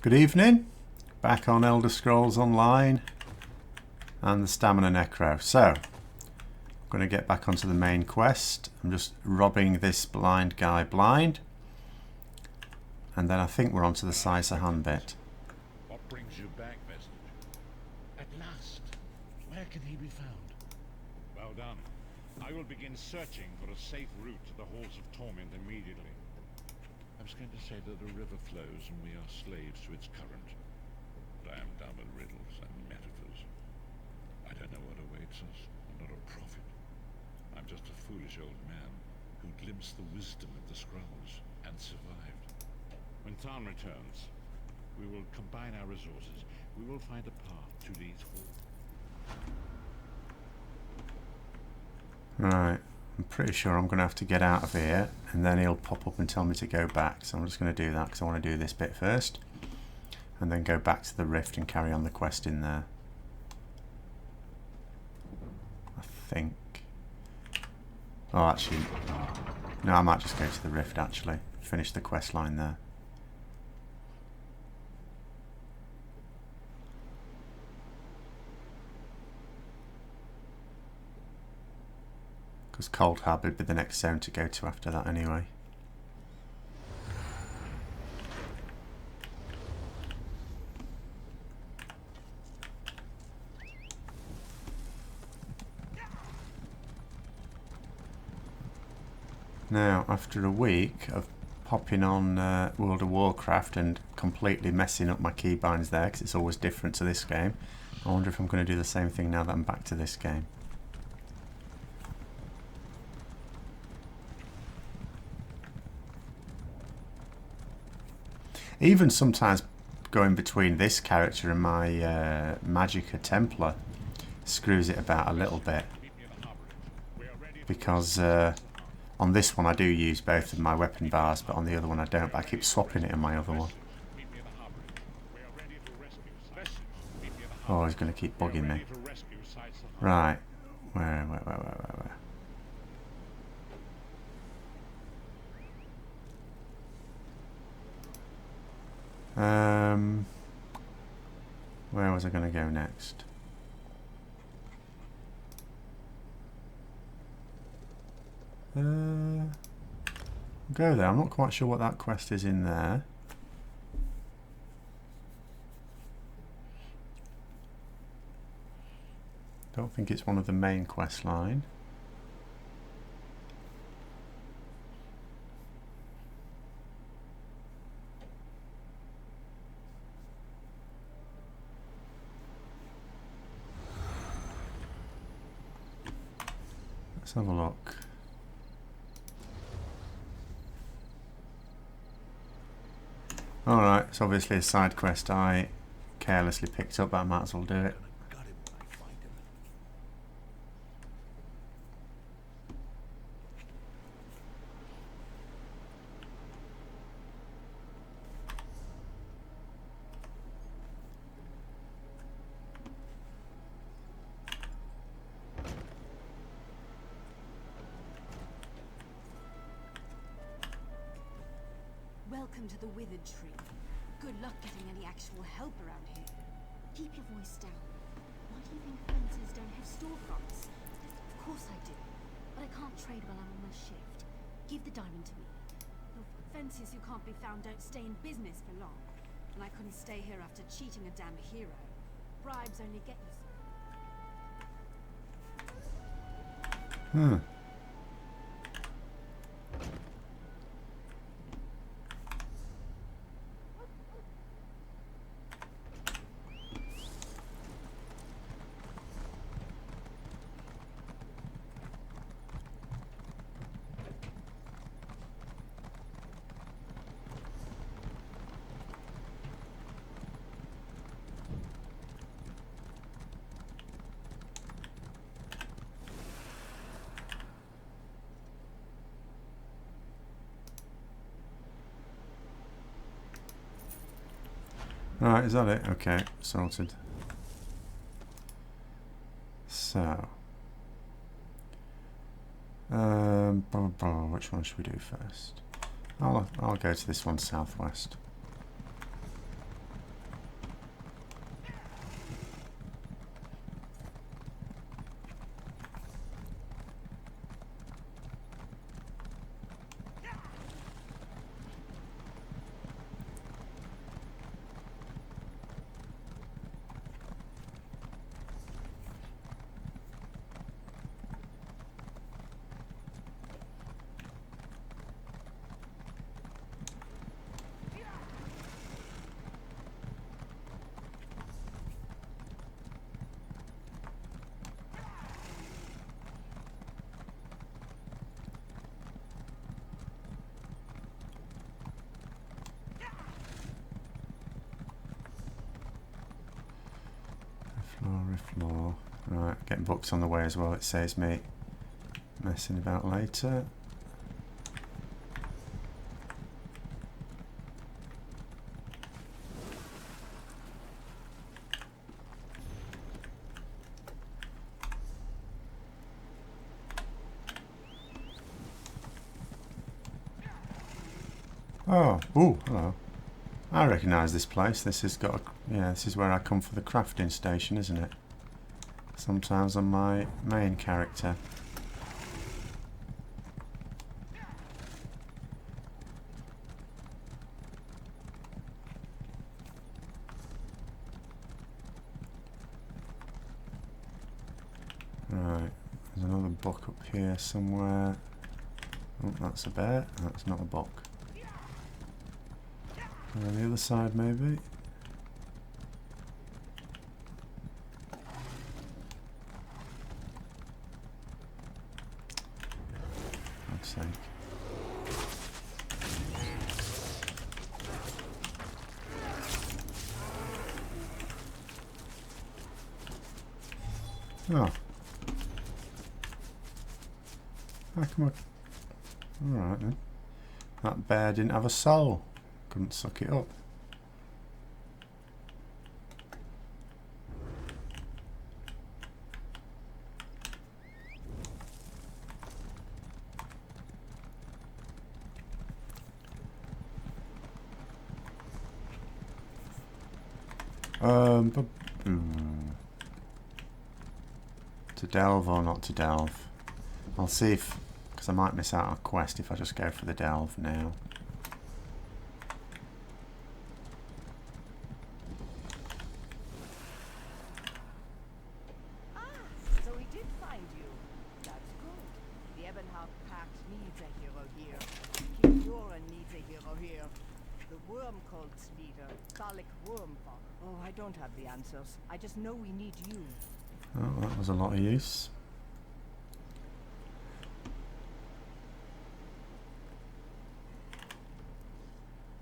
Good evening, back on Elder Scrolls Online and the Stamina Necro. So, I'm going to get back onto the main quest. I'm just robbing this blind guy blind, and then I think we're onto the Sizer-Han bit. What brings you back, Vestige? At last. Where can he be found? Well done. I will begin searching for a safe route to the Halls of Torment immediately. I was going to say that a river flows and we are slaves to its current. But I am dumb with riddles and metaphors. I don't know what awaits us. I'm not a prophet. I'm just a foolish old man who glimpsed the wisdom of the scrolls and survived. When Thane returns, we will combine our resources. We will find a path to these halls. Right, I'm pretty sure I'm going to have to get out of here, and then he'll pop up and tell me to go back. So I'm just going to do that because I want to do this bit first, and then go back to the rift and carry on the quest in there. I think. Oh, actually, no, I might just go to the rift actually. Finish the quest line there. Because Cold Harbour would be the next zone to go to after that anyway. Now, after a week of popping on World of Warcraft and completely messing up my keybinds there, because it's always different to this game, I wonder if I'm going to do the same thing now that I'm back to this game. Even sometimes going between this character and my Magicka Templar screws it about a little bit, because on this one I do use both of my weapon bars, but on the other one I don't, but I keep swapping it in my other one. Oh, he's going to keep bugging me. Right, where? Where was I going to go next? Go there. I'm not quite sure what that quest is in there. Don't think it's one of the main quest line. Let's have a look. Alright, it's obviously a side quest I carelessly picked up, but I might as well do it. Welcome to the Withered Tree. Good luck getting any actual help around here. Keep your voice down. Why do you think fences don't have storefronts? Of course I do. But I can't trade while I'm on my shift. Give the diamond to me. The fences who can't be found don't stay in business for long. And I couldn't stay here after cheating a damn hero. Bribes only get you. Right, is that it? Okay, sorted. So, which one should we do first? I'll go to this one southwest. floor. Right, getting books on the way as well. It saves me messing about later. Oh, ooh, hello. I recognise this place. This has got, yeah, this is where I come for the crafting station, isn't it? Sometimes on my main character. Right, there's another book up here somewhere. Oh, that's a bear. That's not a book. On the other side, maybe. For God's sake. Oh. How come I... Alright then. That bear didn't have a soul. Couldn't suck it up. To delve or not to delve? I'll see if, because I might miss out on a quest if I just go for the delve now. So we did find you. That's good. The Ebonheart Pact needs a hero here. King Doran needs a hero here. The worm cult's leader, Dalek Wormfuck. Oh, I don't have the answers. I just know we need you. Oh, that was a lot of use.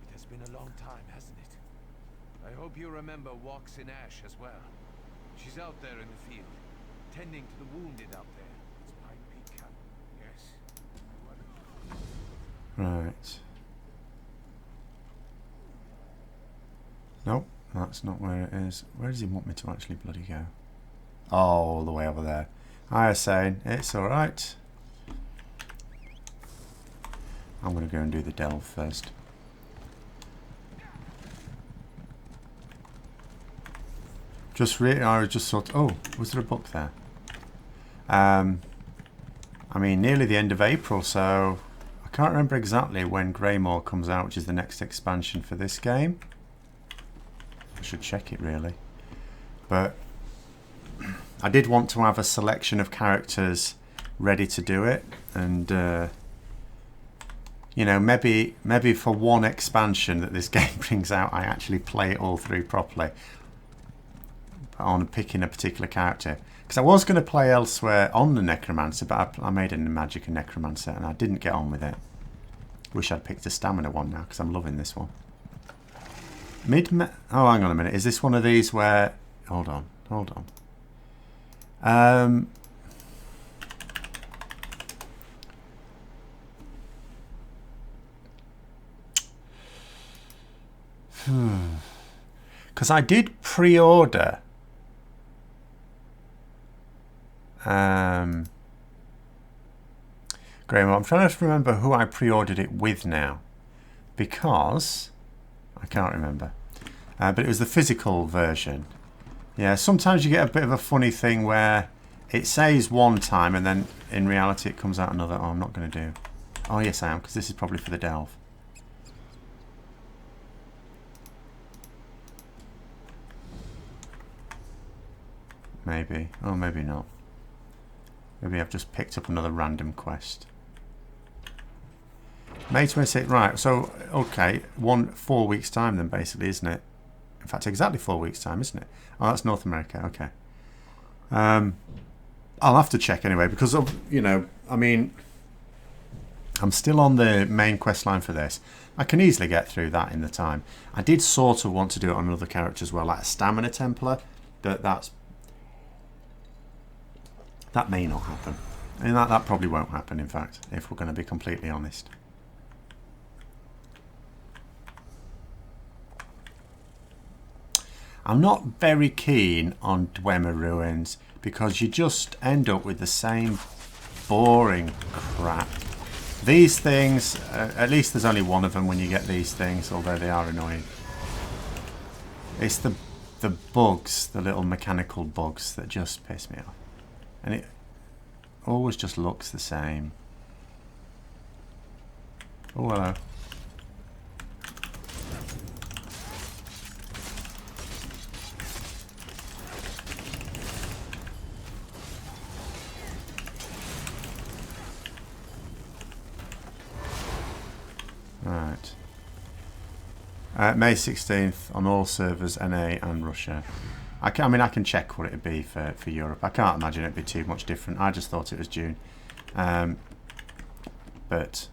It has been a long time, hasn't it? I hope you remember Walks in Ash as well. She's out there in the field, tending to the wounded out there. It's my big cat. Yes. Right. Nope, that's not where it is. Where does he want me to actually bloody go? Oh, all the way over there. I was saying, it's alright. I'm going to go and do the delve first. I just thought, oh, was there a book there? I mean, nearly the end of April, so I can't remember exactly when Greymoor comes out, which is the next expansion for this game. I should check it really. But I did want to have a selection of characters ready to do it, and you know, maybe for one expansion that this game brings out, I actually play it all through properly on picking a particular character. Because I was going to play elsewhere on the Necromancer, but I made a Magic and Necromancer and I didn't get on with it. Wish I'd picked a Stamina one now, because I'm loving this one. Oh, hang on a minute. Is this one of these where... Hold on. Because I did pre-order Greymoor. I'm trying to remember who I pre-ordered it with now, because I can't remember. But it was the physical version. Yeah, sometimes you get a bit of a funny thing where it says one time and then in reality it comes out another. Oh, I'm not going to do. Oh, yes, I am, because this is probably for the delve. Maybe. Oh, maybe not. Maybe I've just picked up another random quest. May 26th. Right, so, okay. 4 weeks' time then, basically, isn't it? In fact, exactly 4 weeks' time, isn't it? Oh, that's North America. Okay. I'll have to check anyway, because of, you know, I mean, I'm still on the main quest line for this. I can easily get through that in the time. I did sort of want to do it on another character as well, like a Stamina Templar, but that's That may not happen. And that probably won't happen, in fact, if we're going to be completely honest. I'm not very keen on Dwemer Ruins because you just end up with the same boring crap. These things, at least there's only one of them when you get these things, although they are annoying. It's the bugs, the little mechanical bugs that just piss me off. And it always just looks the same. Oh, hello. Right. May 16th on all servers, NA and Russia. I mean, I can check what it'd be for Europe. I can't imagine it'd be too much different. I just thought it was June. But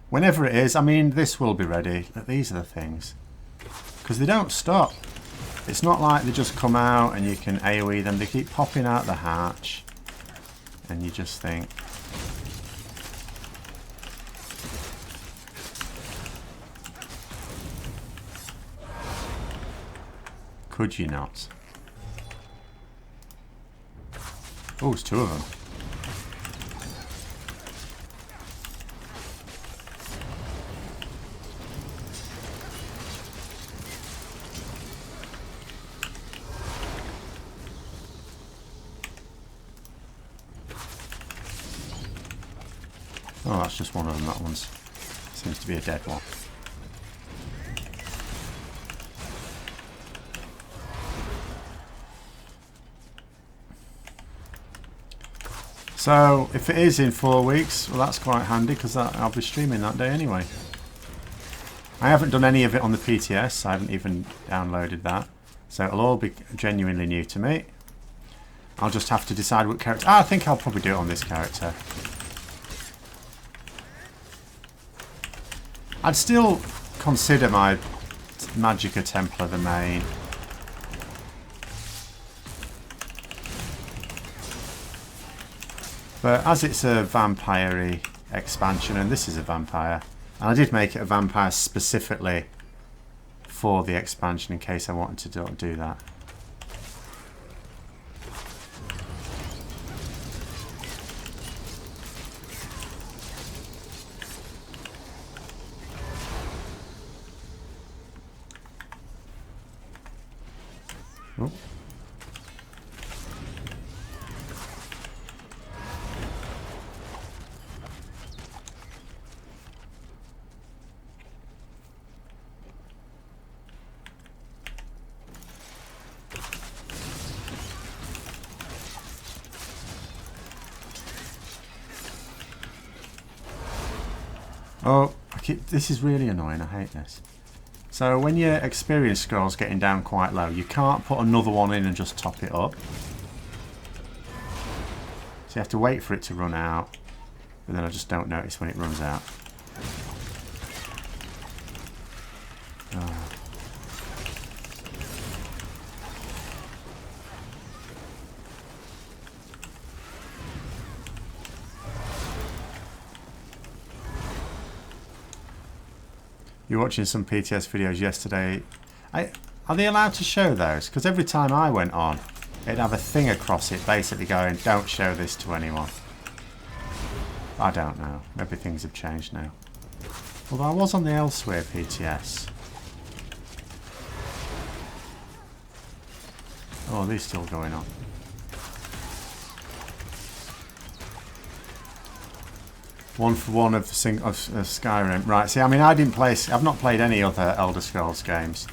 whenever it is, I mean, this will be ready. These are the things. Because they don't stop. It's not like they just come out and you can AoE them. They keep popping out the hatch. And you just think... Could you not? Oh, it's two of them. Oh, that's just one of them. That one's seems to be a dead one. So, if it is in 4 weeks, well, that's quite handy because I'll be streaming that day anyway. I haven't done any of it on the PTS. I haven't even downloaded that. So it'll all be genuinely new to me. I'll just have to decide what character... I think I'll probably do it on this character. I'd still consider my Magicka Templar the main. But as it's a vampire-y expansion, and this is a vampire, and I did make it a vampire specifically for the expansion in case I wanted to do that. Oh. Oh, this is really annoying. I hate this. So when your experience scroll's getting down quite low, you can't put another one in and just top it up. So you have to wait for it to run out, but then I just don't notice when it runs out. Oh. You're watching some PTS videos yesterday. Are they allowed to show those? Because every time I went on, it'd have a thing across it basically going, don't show this to anyone. I don't know. Maybe things have changed now. Although I was on the Elsewhere PTS. Oh, they're still going on. One for one of Skyrim. Right, see, I mean, I've not played any other Elder Scrolls games.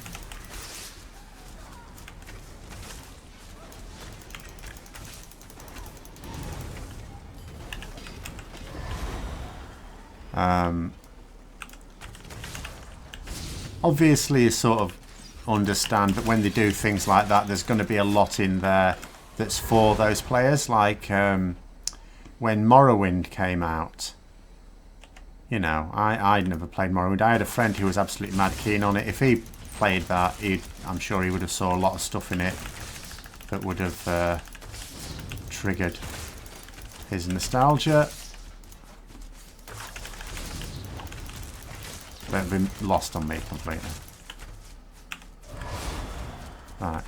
Obviously, you sort of understand that when they do things like that, there's going to be a lot in there that's for those players. Like when Morrowind came out. You know, I'd never played Morrowind. I had a friend who was absolutely mad keen on it. If he played that, I'm sure he would have saw a lot of stuff in it that would have triggered Here's nostalgia. They've been lost on me completely. Right.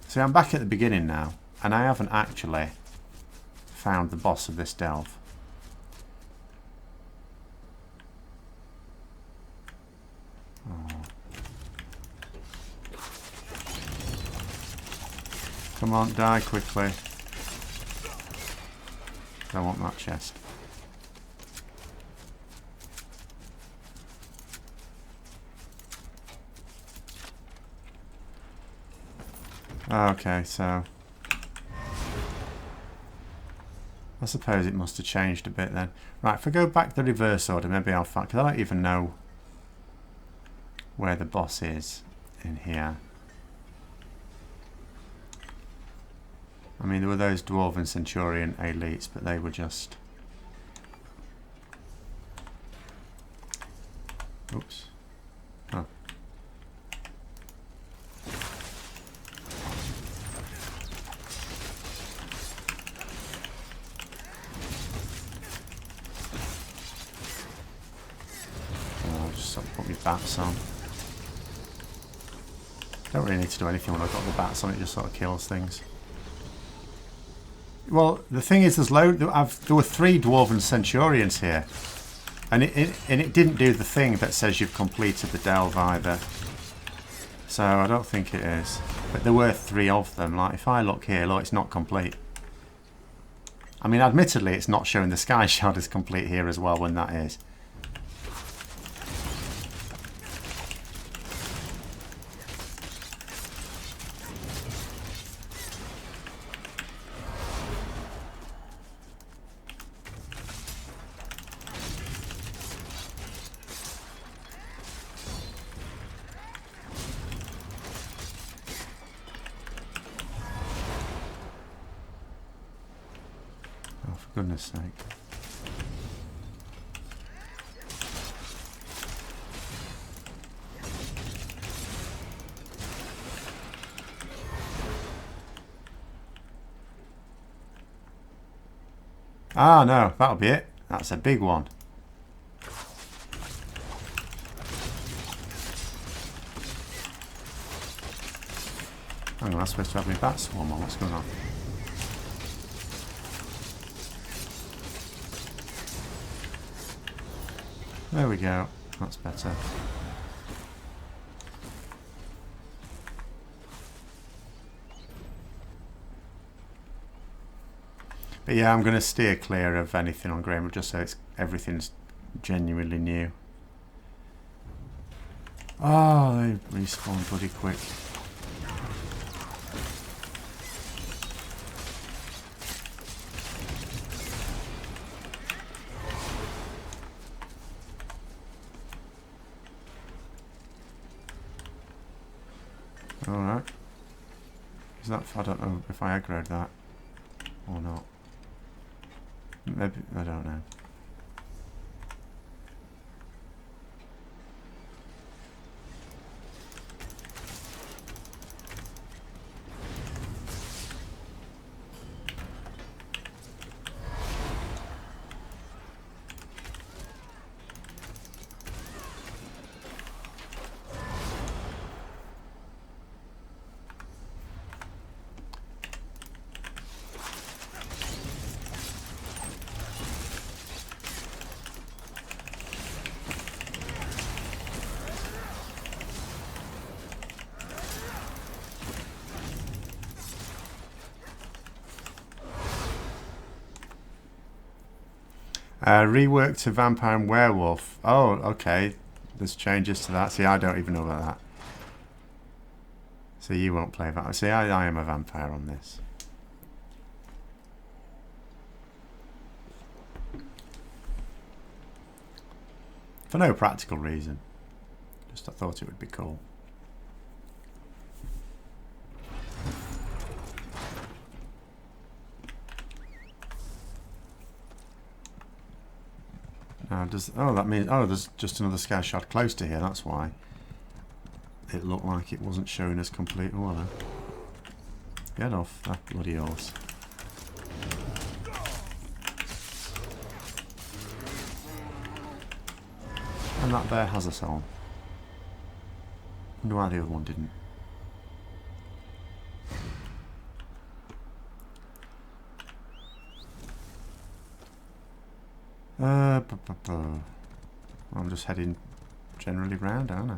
See, I'm back at the beginning now, and I haven't actually found the boss of this delve. Oh. Come on, die quickly. I want that chest. Okay, so I suppose it must have changed a bit then. Right, if I go back the reverse order, maybe I'll find, because I don't even know where the boss is in here. I mean, there were those Dwarven Centurion elites, but they were just... Oops. Oh. I'll just sort of put my bats on. Don't really need to do anything when I've got the bats on, it just sort of kills things. Well, the thing is, there's there were 3 Dwarven Centurions here, and it didn't do the thing that says you've completed the delve either. So I don't think it is. But there were 3 of them. Like, if I look here, look, it's not complete. I mean, admittedly, it's not showing the Sky Shard as complete here as well when that is. For goodness sake. Ah, no, that'll be it. That's a big one. Hang on, I'm supposed to have my bat swarm on. What's going on? There we go. That's better. But yeah, I'm going to steer clear of anything on Greymoor just so everything's genuinely new. Oh, they respawn bloody quick. Alright. Is that... I don't know if I aggroed that or not. Maybe... I don't know. Rework to Vampire and Werewolf. Oh, okay. There's changes to that. See, I don't even know about that. So you won't play that. See, I am a vampire on this. For no practical reason. Just I thought it would be cool. Oh, that means... Oh, there's just another Sky Shard close to here, that's why. It looked like it wasn't showing as complete. Oh, no. Get off that bloody horse. reckon that there has a soul. Wonder why the other one didn't. I'm just heading generally round, aren't I?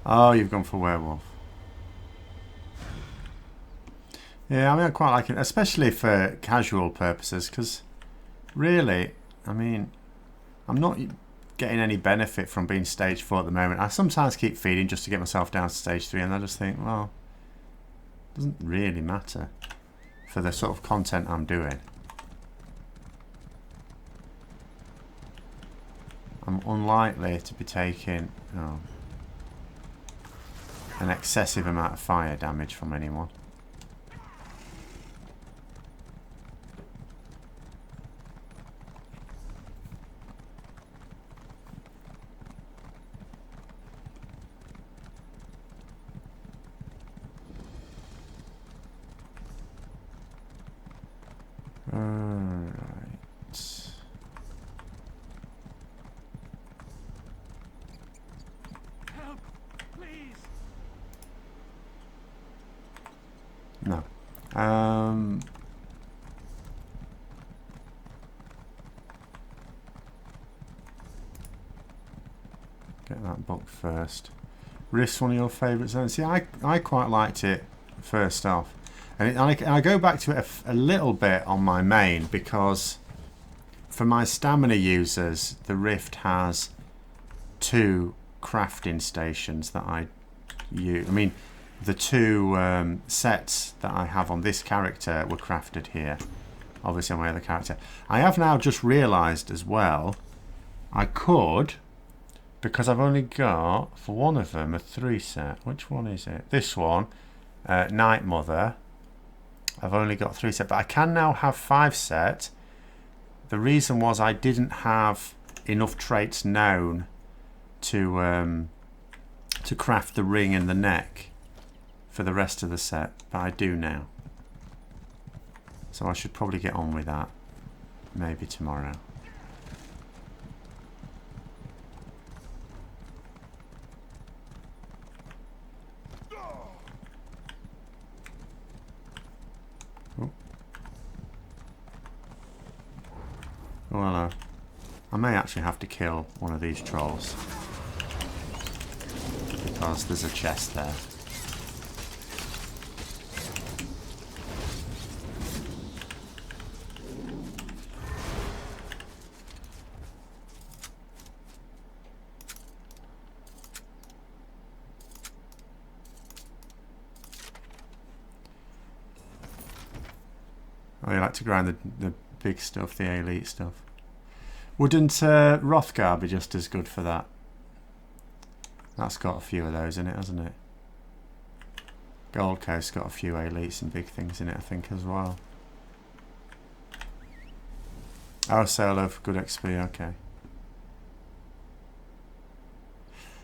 Oh, you've gone for werewolf. Yeah, I mean, I quite like it, especially for casual purposes, because really, I mean, I'm not getting any benefit from being stage 4 at the moment. I sometimes keep feeding just to get myself down to stage 3, and I just think, well, it doesn't really matter for the sort of content I'm doing. I'm unlikely to be taking an excessive amount of fire damage from anyone. No. Get that book first. Rift's one of your favourite zones. See, I quite liked it first off. And I go back to it a little bit on my main, because for my stamina users, the Rift has 2 crafting stations that I use. I mean, the 2 sets that I have on this character were crafted here. Obviously on my other character. I have now just realised as well, I could, because I've only got, for one of them, a 3 set. Which one is it? This one, Night Mother. I've only got 3 set, but I can now have 5 set. The reason was I didn't have enough traits known to craft the ring and the neck for the rest of the set, but I do now. So I should probably get on with that maybe tomorrow. Oh, hello. I may actually have to kill one of these trolls, because there's a chest there. Oh, you like to grind the big stuff, the elite stuff. Wouldn't Rothgar be just as good for that? That's got a few of those in it, hasn't it? Gold Coast's got a few elites and big things in it, I think, as well. Oh, solo for good XP, okay.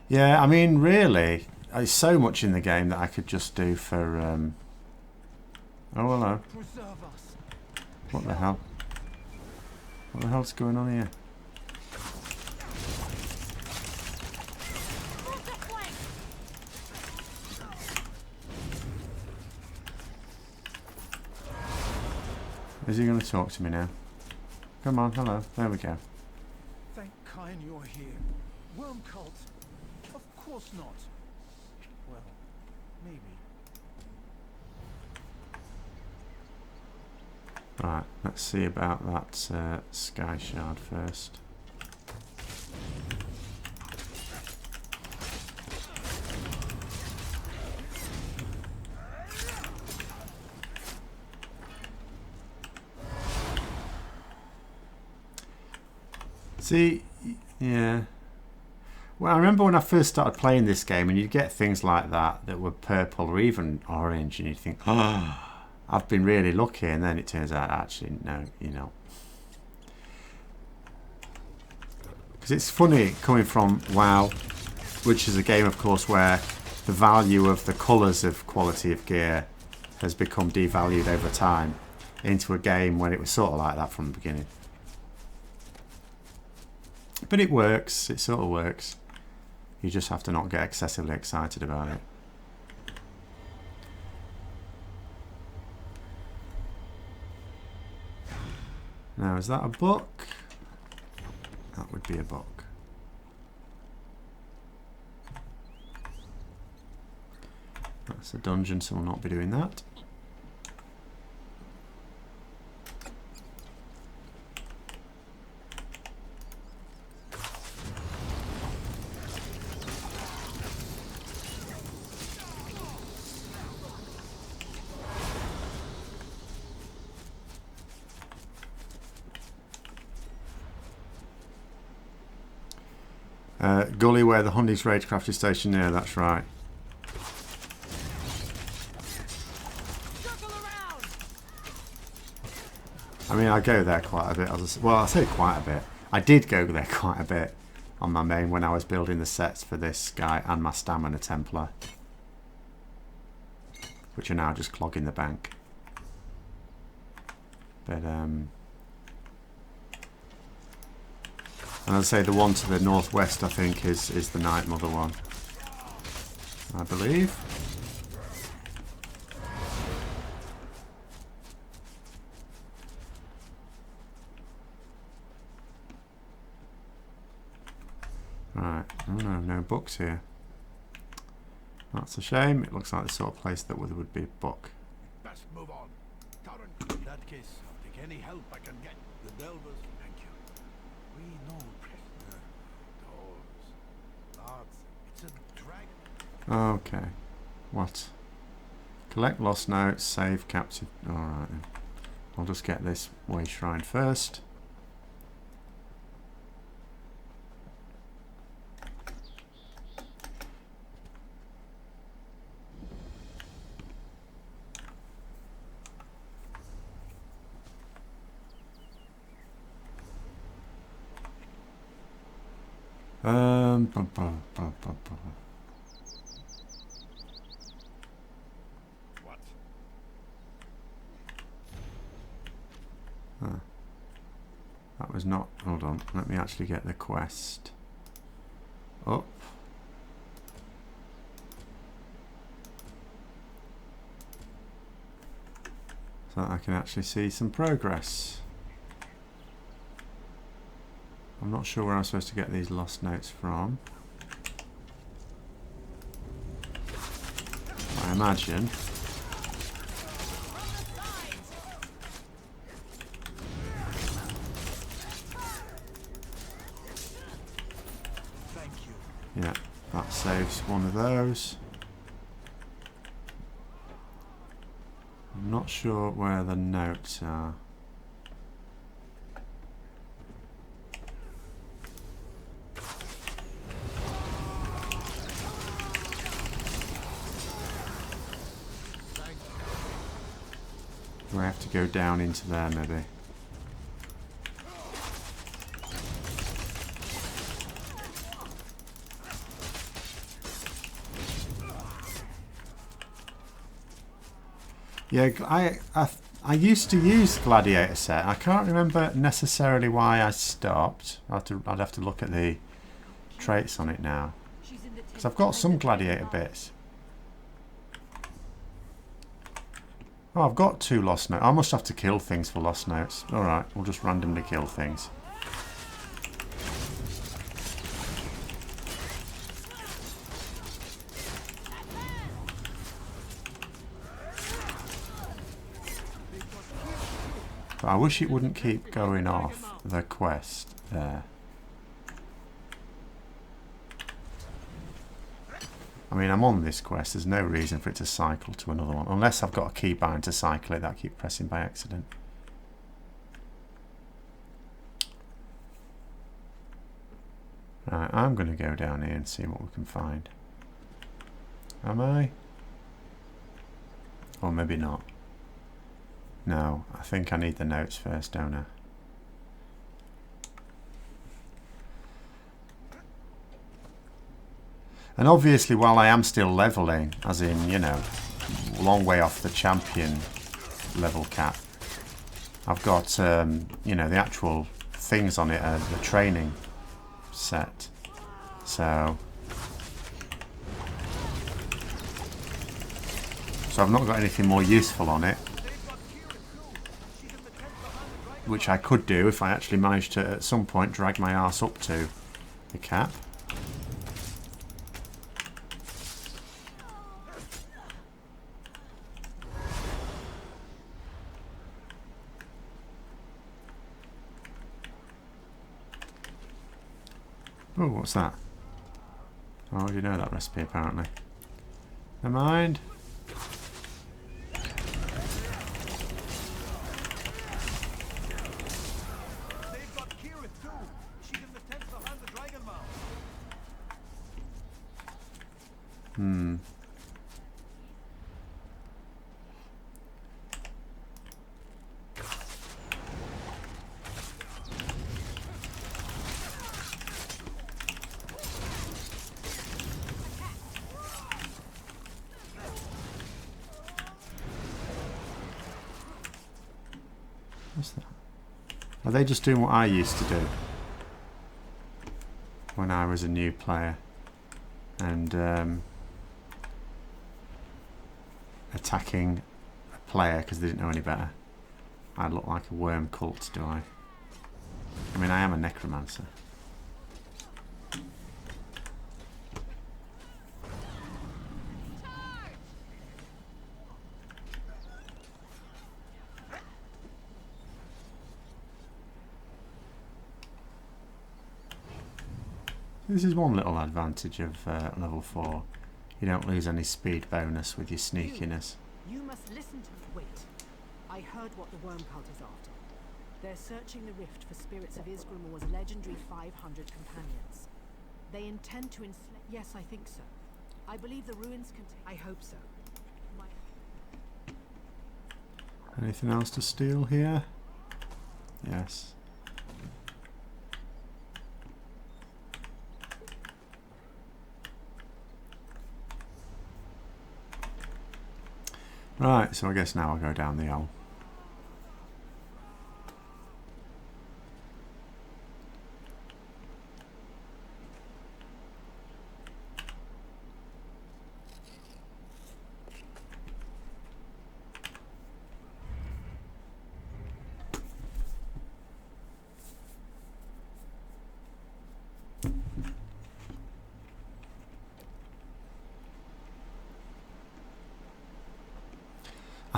Yeah, I mean, really, there's so much in the game that I could just do for... Oh, hello. What the hell? What the hell's going on here? Is he going to talk to me now? Come on, hello. There we go. Thank Kine you're here. Worm cult? Of course not. Well, maybe. Right, let's see about that Sky Shard first. See, yeah. Well, I remember when I first started playing this game and you'd get things like that were purple or even orange and you'd think, oh, I've been really lucky, and then it turns out actually no, you know. Because it's funny coming from WoW, which is a game of course where the value of the colours of quality of gear has become devalued over time, into a game when it was sort of like that from the beginning. But it works, it sort of works. You just have to not get excessively excited about it. Now, is that a book? That would be a book. That's a dungeon, so we'll not be doing that. Gully where the Hundy's Ragecraft is stationed near, that's right. I mean, I go there quite a bit. Well, I say quite a bit. I did go there quite a bit on my main when I was building the sets for this guy and my Stamina Templar, which are now just clogging the bank. But and I'd say the one to the northwest, I think, is the Night Mother one, I believe. Right, oh no, no books here. That's a shame. It looks like the sort of place that would be a book. Best move on. Current. In that case, I'll take any help I can get. The Delvers, thank you. We know prisoner. Doors. Guards. It's a dragon. Okay. What? Collect lost notes, save captive. Alright then. I'll just get this way shrine first. What? That was not... Hold on. Let me actually get the quest up. So that I can actually see some progress. I'm not sure where I'm supposed to get these lost notes from. I imagine. Thank you. Yeah, that saves one of those. I'm not sure where the notes are. Do I have to go down into there maybe? Yeah, I used to use Gladiator set. I can't remember necessarily why I stopped. I'd have to look at the traits on it now. Because I've got some Gladiator bits. Oh, I've got 2 lost notes. I must have to kill things for lost notes. Alright, we'll just randomly kill things. But I wish it wouldn't keep going off the quest there. I mean, I'm on this quest. There's no reason for it to cycle to another one. Unless I've got a keybind to cycle it that I keep pressing by accident. Right, I'm going to go down here and see what we can find. Am I? Or maybe not. No, I think I need the notes first, don't I? And obviously, while I am still leveling, as in, you know, long way off the champion level cap, I've got, you know, the actual things on it, the training set. So I've not got anything more useful on it, which I could do if I actually managed to, at some point, drag my arse up to the cap. Oh, what's that? Oh, you know that recipe apparently. Never mind. What's that? Are they just doing what I used to do when I was a new player and attacking a player because they didn't know any better? I look like a worm cult, do I? I mean, I am a necromancer. This is one little advantage of level 4. You don't lose any speed bonus with your sneakiness. You must listen to me. Wait. I heard what the worm cult is after. They're searching the rift for spirits of Greymoor's legendary 500 companions. They intend to enslave... Yes, I think so. I believe the ruins contain... I hope so. Anything else to steal here? Yes. Right, so I guess now I'll go down the hole.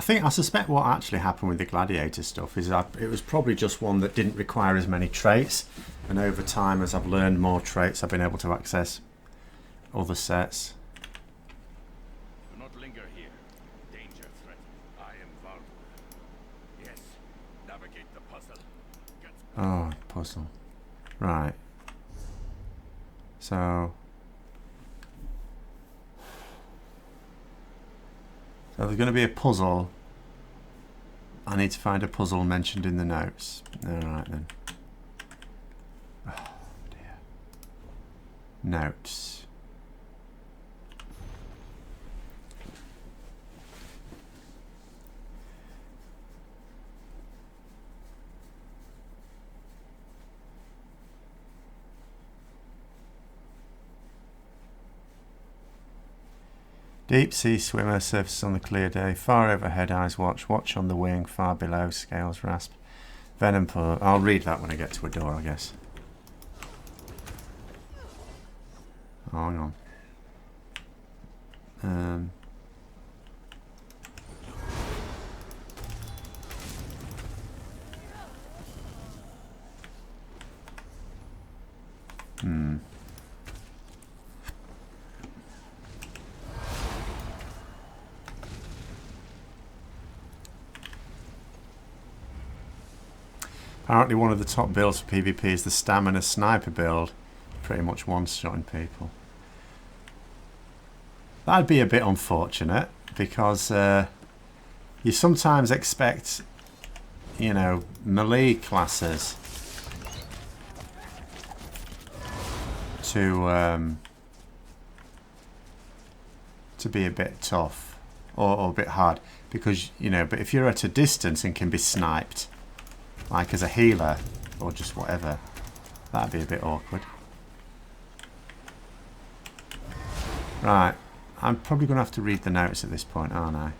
I suspect what actually happened with the gladiator stuff is that it was probably just one that didn't require as many traits, and over time as I've learned more traits I've been able to access other sets. Do not linger here. Danger threatens. I am vulnerable. Yes. Navigate the puzzle. Oh, puzzle. Right. So there's going to be a puzzle. I need to find a puzzle mentioned in the notes. Alright then. Oh dear. Notes. Deep sea swimmer, surfaces on the clear day, far overhead, eyes watch, watch on the wing, far below, scales rasp, venom pull. I'll read that when I get to a door, I guess. Oh, hang on. Apparently one of the top builds for PvP is the Stamina Sniper build, pretty much one-shotting people. That'd be a bit unfortunate, because you sometimes expect, you know, melee classes to be a bit tough or a bit hard, because, you know, but if you're at a distance and can be sniped, like as a healer or just whatever, that'd be a bit awkward. Right, I'm probably going to have to read the notes at this point, aren't I?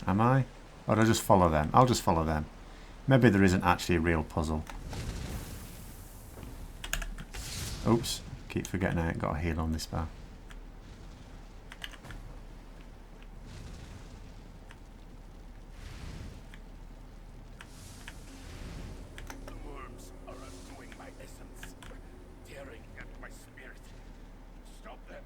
Am I? Or do I just follow them? I'll just follow them. Maybe there isn't actually a real puzzle. Oops, keep forgetting I ain't got a heal on this bar. The worms are undoing my essence, tearing at my spirit. Stop them.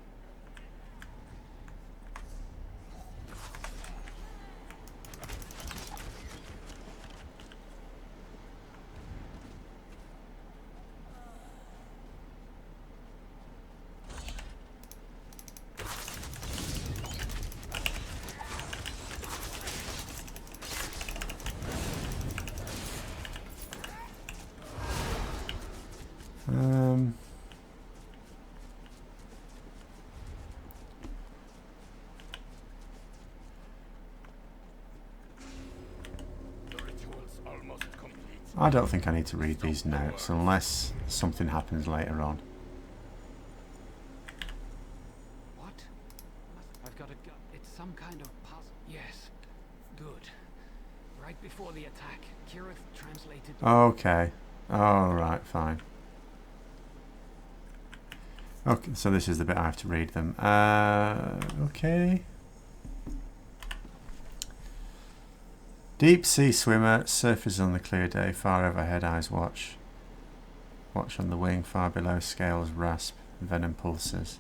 I don't think I need to read these notes unless something happens later on. What? I've got a gun. It's some kind of puzzle. Yes. Good. Right before the attack, Kirith translated... Okay. Alright, fine. Okay, so this is the bit I have to read them. Okay. Deep sea swimmer, surfaces on the clear day, far overhead, eyes watch. Watch on the wing, far below, scales rasp, venom pulses.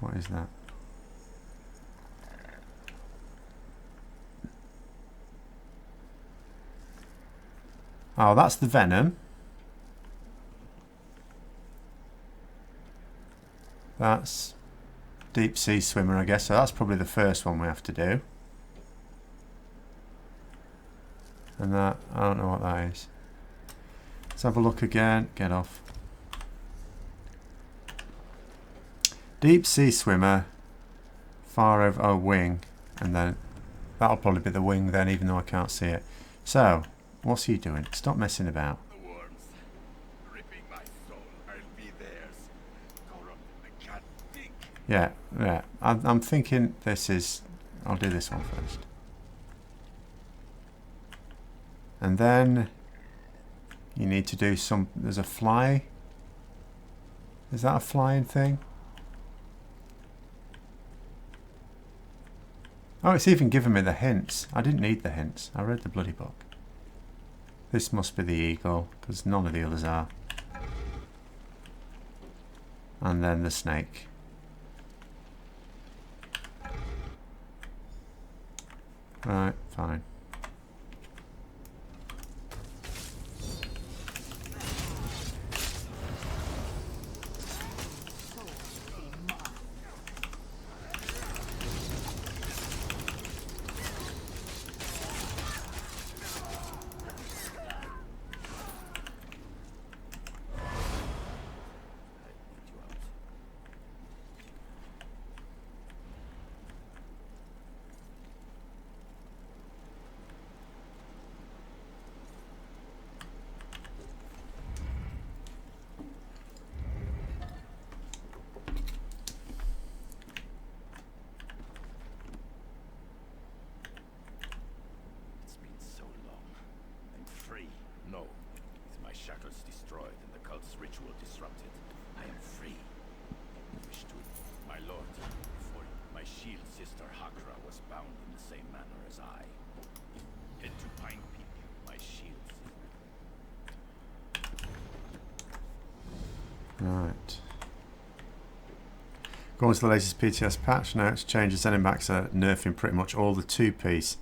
What is that? Oh, that's the venom. That's deep sea swimmer, I guess. So that's probably the first one we have to do. And that, I don't know what that is. Let's have a look again. Get off. Deep sea swimmer. Far over, oh, wing. And then that'll probably be the wing then, even though I can't see it. So, what's he doing? Stop messing about. The worms, ripping my soul. I'll be theirs. Corrupt, I can't think. Yeah. I'm thinking this is... I'll do this one first. And then you need to do some... There's a fly. Is that a flying thing? Oh, it's even given me the hints. I didn't need the hints. I read the bloody book. This must be the eagle, because none of the others are. And then the snake. Right, fine. Right. Going to the latest PTS patch notes, changes Zenimax are nerfing pretty much all the two-piece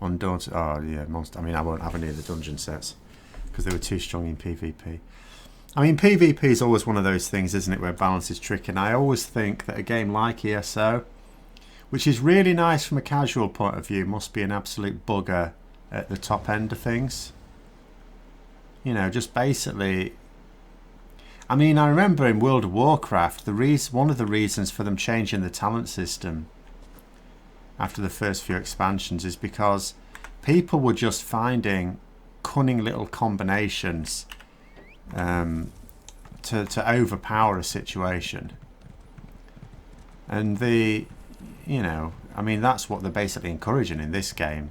Undaunted. Oh yeah, monster. I mean, I won't have any of the dungeon sets because they were too strong in PvP. I mean, PvP is always one of those things, isn't it, where balance is tricky. And I always think that a game like ESO, which is really nice from a casual point of view, must be an absolute bugger at the top end of things. You know, just basically. I mean, I remember in World of Warcraft, one of the reasons for them changing the talent system after the first few expansions is because people were just finding cunning little combinations to overpower a situation. And you know, I mean, that's what they're basically encouraging in this game.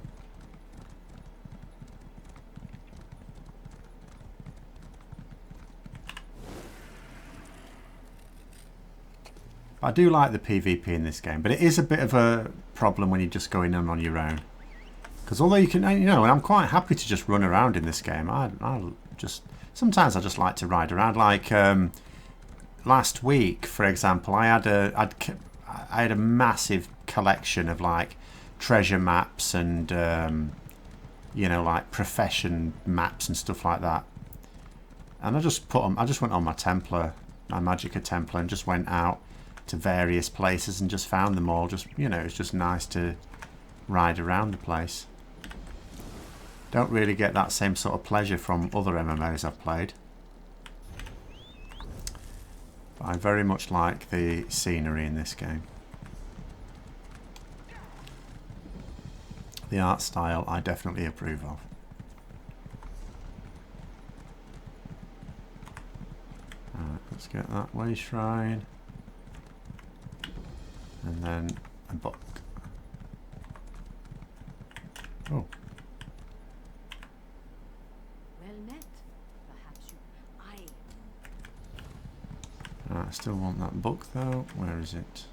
I do like the PvP in this game, but it is a bit of a problem when you're just going in on your own. Because although you can, you know, and I'm quite happy to just run around in this game. Sometimes I just like to ride around. Like last week, for example, I had a massive collection of like treasure maps and you know, like profession maps and stuff like that. And I just went on my Templar, my Magicka Templar, and just went out to various places and just found them all. Just, you know, it's just nice to ride around the place. Don't really get that same sort of pleasure from other MMOs I've played. But I very much like the scenery in this game. The art style I definitely approve of. Alright, let's get that way shrine. And then a book. Oh. Well met. Perhaps you. Right, I still want that book though. Where is it?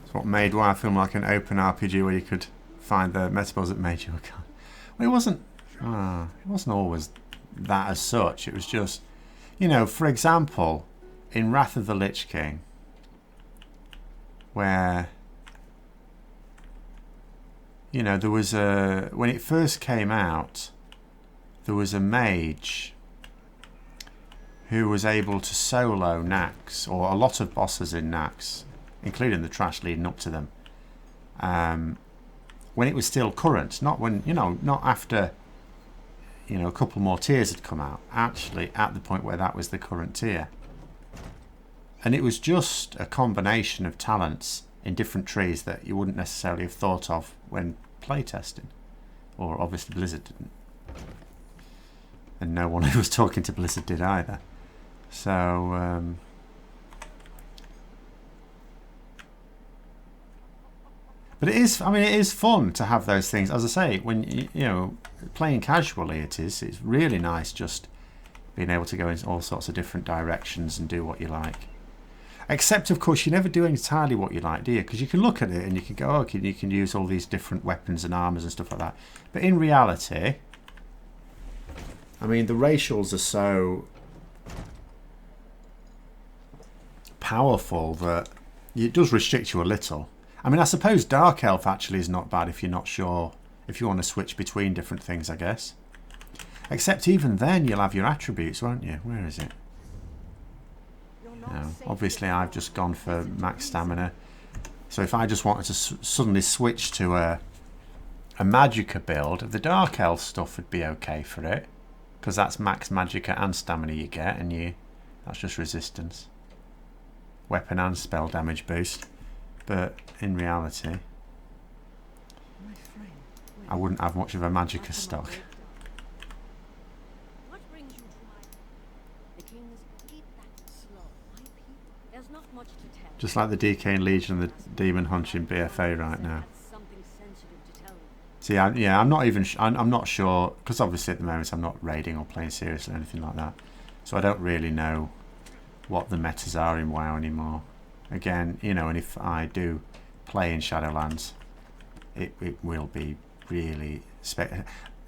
It's what made WoW film like an open RPG where you could find the metaphors that made you a card. Well, it wasn't always that as such. It was just, you know, for example, in Wrath of the Lich King, where, you know, there was when it first came out, there was a mage who was able to solo Nax, or a lot of bosses in Nax, including the trash leading up to them, when it was still current, not when, you know, not after, you know, a couple more tiers had come out, actually at the point where that was the current tier. And it was just a combination of talents in different trees that you wouldn't necessarily have thought of when playtesting. Or obviously Blizzard didn't. And no one who was talking to Blizzard did either. So, but it is, I mean, it is fun to have those things. As I say, when, you know, playing casually, it's really nice just being able to go in all sorts of different directions and do what you like. Except, of course, you never do entirely what you like, do you? Because you can look at it and you can go, oh, okay, you can use all these different weapons and armors and stuff like that. But in reality, I mean, the racials are so powerful that it does restrict you a little. I mean, I suppose Dark Elf actually is not bad if you're not sure, if you want to switch between different things, I guess. Except even then you'll have your attributes, won't you? Where is it? No, obviously I've just gone for max stamina. So if I just wanted to suddenly switch to a Magicka build, the Dark Elf stuff would be okay for it. Because that's max Magicka and stamina you get, and that's just resistance. Weapon and spell damage boost. But in reality, I wouldn't have much of a Magicka stock. What brings you to my... The kings keep that slow. My people. There's not much to tell. Just like the DK Legion and the Demon Hunch in BFA right now. Something sensitive to tell you. See, I'm not even. I'm not sure, because obviously at the moment I'm not raiding or playing seriously or anything like that. So I don't really know what the metas are in WoW anymore. Again, you know, and if I do play in Shadowlands, it will be really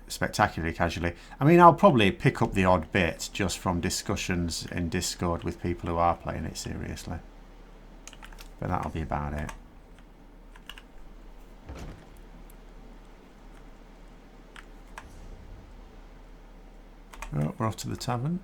spectacularly casually. I mean, I'll probably pick up the odd bit just from discussions in Discord with people who are playing it seriously. But that'll be about it. Oh, we're off to the tavern.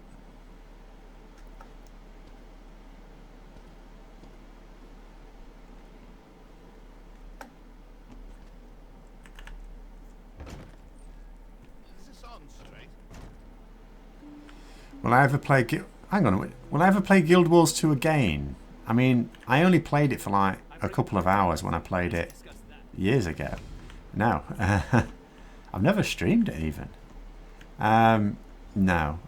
Will I ever play hang on a minute. Will I ever play Guild Wars 2 again? I mean, I only played it for like a couple of hours when I played it years ago. No. I've never streamed it even. No.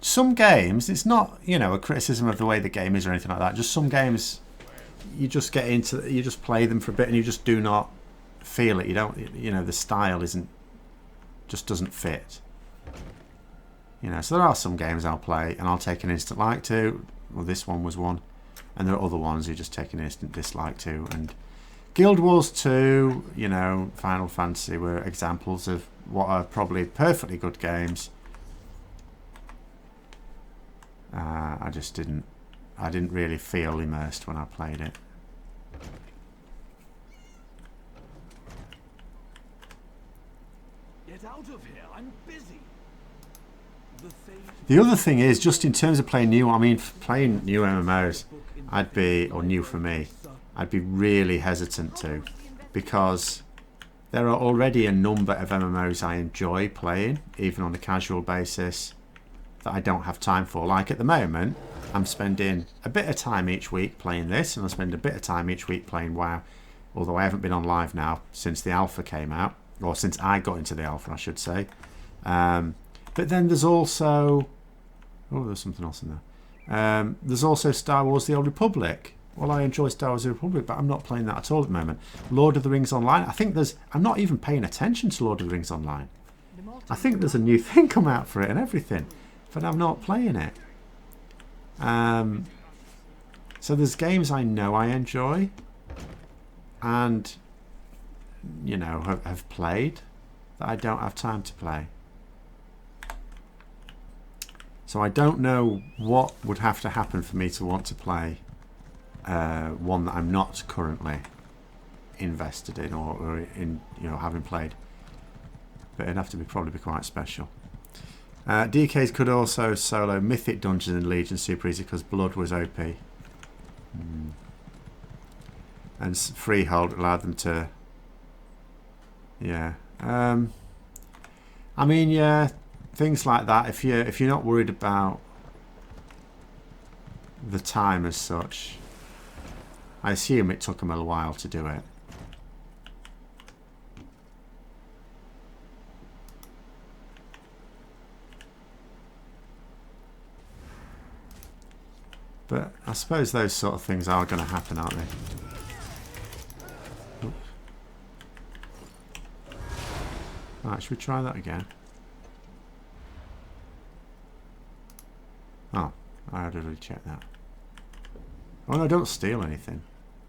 Some games, it's not, you know, a criticism of the way the game is or anything like that. Just some games, you just get into, you just play them for a bit and you just do not feel it. You don't, you know, the style just doesn't fit. You know, so there are some games I'll play and I'll take an instant like to. Well, this one was one. And there are other ones you just take an instant dislike to. And Guild Wars 2, you know, Final Fantasy were examples of what are probably perfectly good games. I didn't really feel immersed when I played it. Get out of here, I'm busy. The other thing is, just in terms of playing new, I mean, playing new MMOs, or new for me, I'd be really hesitant to, because there are already a number of MMOs I enjoy playing, even on a casual basis, that I don't have time for. Like at the moment, I'm spending a bit of time each week playing this, and I spend a bit of time each week playing WoW, although I haven't been on live now since the alpha came out, or since I got into the alpha, I should say. But then there's also... Oh, there's something else in there. There's also Star Wars The Old Republic. Well, I enjoy Star Wars The Old Republic, but I'm not playing that at all at the moment. Lord of the Rings Online. I think I'm not even paying attention to Lord of the Rings Online. I think there's a new thing come out for it and everything, but I'm not playing it. So there's games I know I enjoy and, you know, have played that I don't have time to play. So I don't know what would have to happen for me to want to play one that I'm not currently invested in or in, you know, having played. But it'd have to probably be quite special. DKs could also solo Mythic Dungeons and Legion super easy because Blood was OP. And Freehold allowed them to... Yeah. I mean, yeah... Things like that, if you're not worried about the time as such, I assume it took them a while to do it. But I suppose those sort of things are going to happen, aren't they? Oops. Right, should we try that again? Oh, I had already checked that. Oh no, don't steal anything.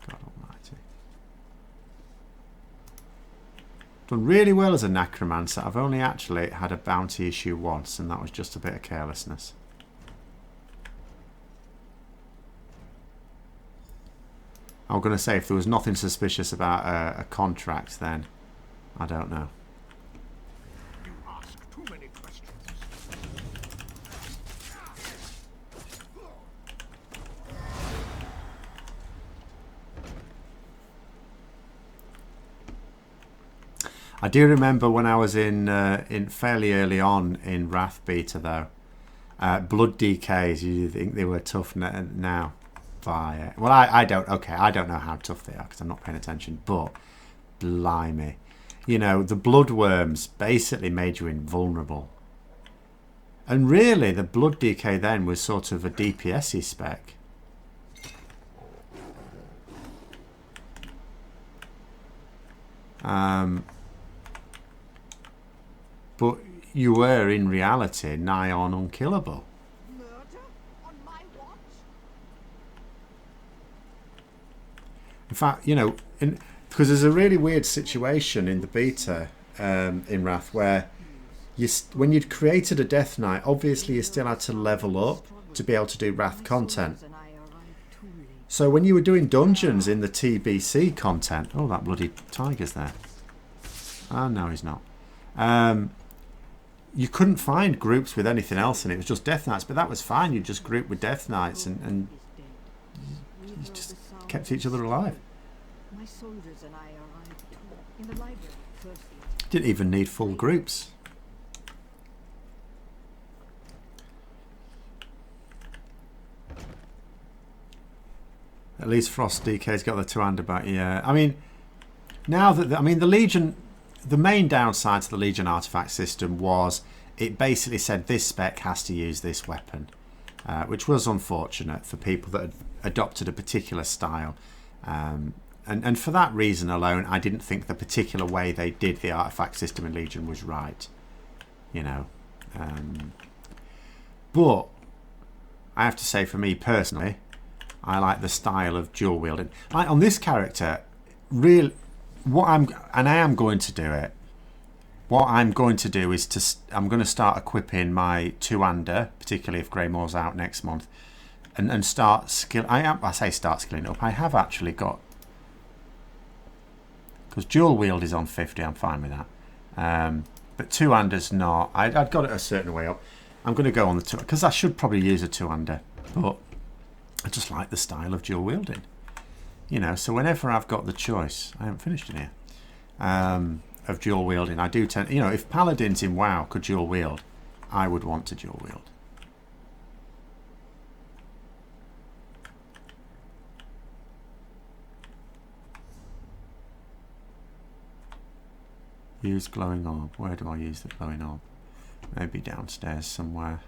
God almighty. Done really well as a necromancer. I've only actually had a bounty issue once, and that was just a bit of carelessness. I was going to say, if there was nothing suspicious about a contract, then I don't know. You ask too many questions. I do remember when I was in fairly early on in Wrath Beta though, blood DKs, you think they were tough now? Well, I don't know how tough they are because I'm not paying attention, but blimey, you know, the blood worms basically made you invulnerable. And really, the blood DK then was sort of a DPS-y spec. But you were, in reality, nigh on unkillable. Murder on my watch? In fact, you know, because there's a really weird situation in the beta in Wrath, where when you'd created a Death Knight, obviously you still had to level up to be able to do Wrath content. So when you were doing dungeons in the TBC content, oh, that bloody tiger's there. Ah, no, he's not. You couldn't find groups with anything else in it. It was just Death Knights, but that was fine. You just grouped with Death Knights and you just kept each other alive. My soldiers and I arrived in the library first. Didn't even need full groups. At least Frost DK's got the two-hander back. Yeah, I mean, now that the Legion, the main downside to the Legion artifact system was it basically said this spec has to use this weapon, which was unfortunate for people that had adopted a particular style. And for that reason alone, I didn't think the particular way they did the artifact system in Legion was right. You know. But I have to say, for me personally, I like the style of dual wielding. Like on this character, I am going to do it. What I'm going to do is I'm going to start equipping my two-hander, particularly if Greymoor's out next month, and start skill. I say start skilling up. I have actually got, because dual wield is on 50. I'm fine with that. But two-hander's not. I've got it a certain way up. I'm going to go on the two, because I should probably use a two-hander, but I just like the style of dual wielding. You know, so whenever I've got the choice, I haven't finished in here, of dual wielding, I do tend, you know, if Paladins in WoW could dual wield, I would want to dual wield. Use glowing orb. Where do I use the glowing orb? Maybe downstairs somewhere.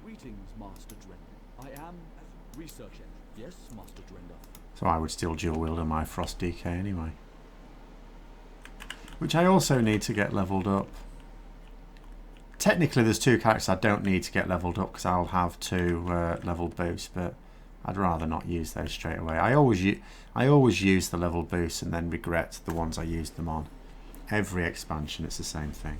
Greetings, Master Drender. I am researching. Yes, Master Drender. So I would still dual wield on my Frost DK anyway. Which I also need to get leveled up. Technically there's two characters I don't need to get leveled up because I'll have two level boosts, but I'd rather not use those straight away. I always use the level boosts and then regret the ones I used them on. Every expansion it's the same thing.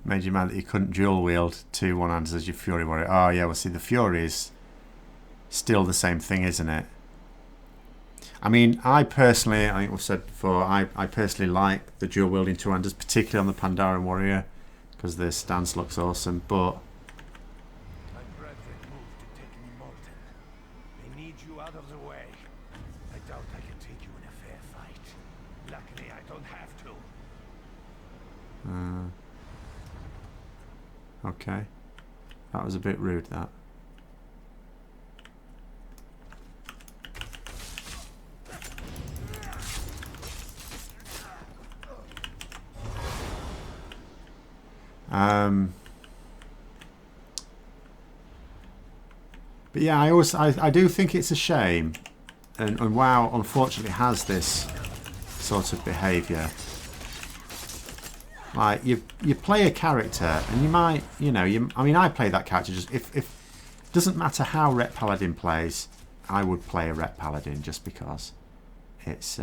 Made you mad that you couldn't dual wield two one-handers as your Fury Warrior. Oh yeah, well see, the Fury is still the same thing, isn't it? I mean, I personally, I think we've said before, I personally like the dual wielding two-handers, particularly on the Pandaren Warrior, because their stance looks awesome, but My brethren moved to take me molten. They need you out of the way. I doubt I can take you in a fair fight. Luckily, I don't have to. okay. That was a bit rude, that. But yeah, I do think it's a shame, and WoW unfortunately has this sort of behaviour. Like you play a character, and you might, you know, I mean, I play that character just if it doesn't matter how Ret Paladin plays, I would play a Ret Paladin just because it's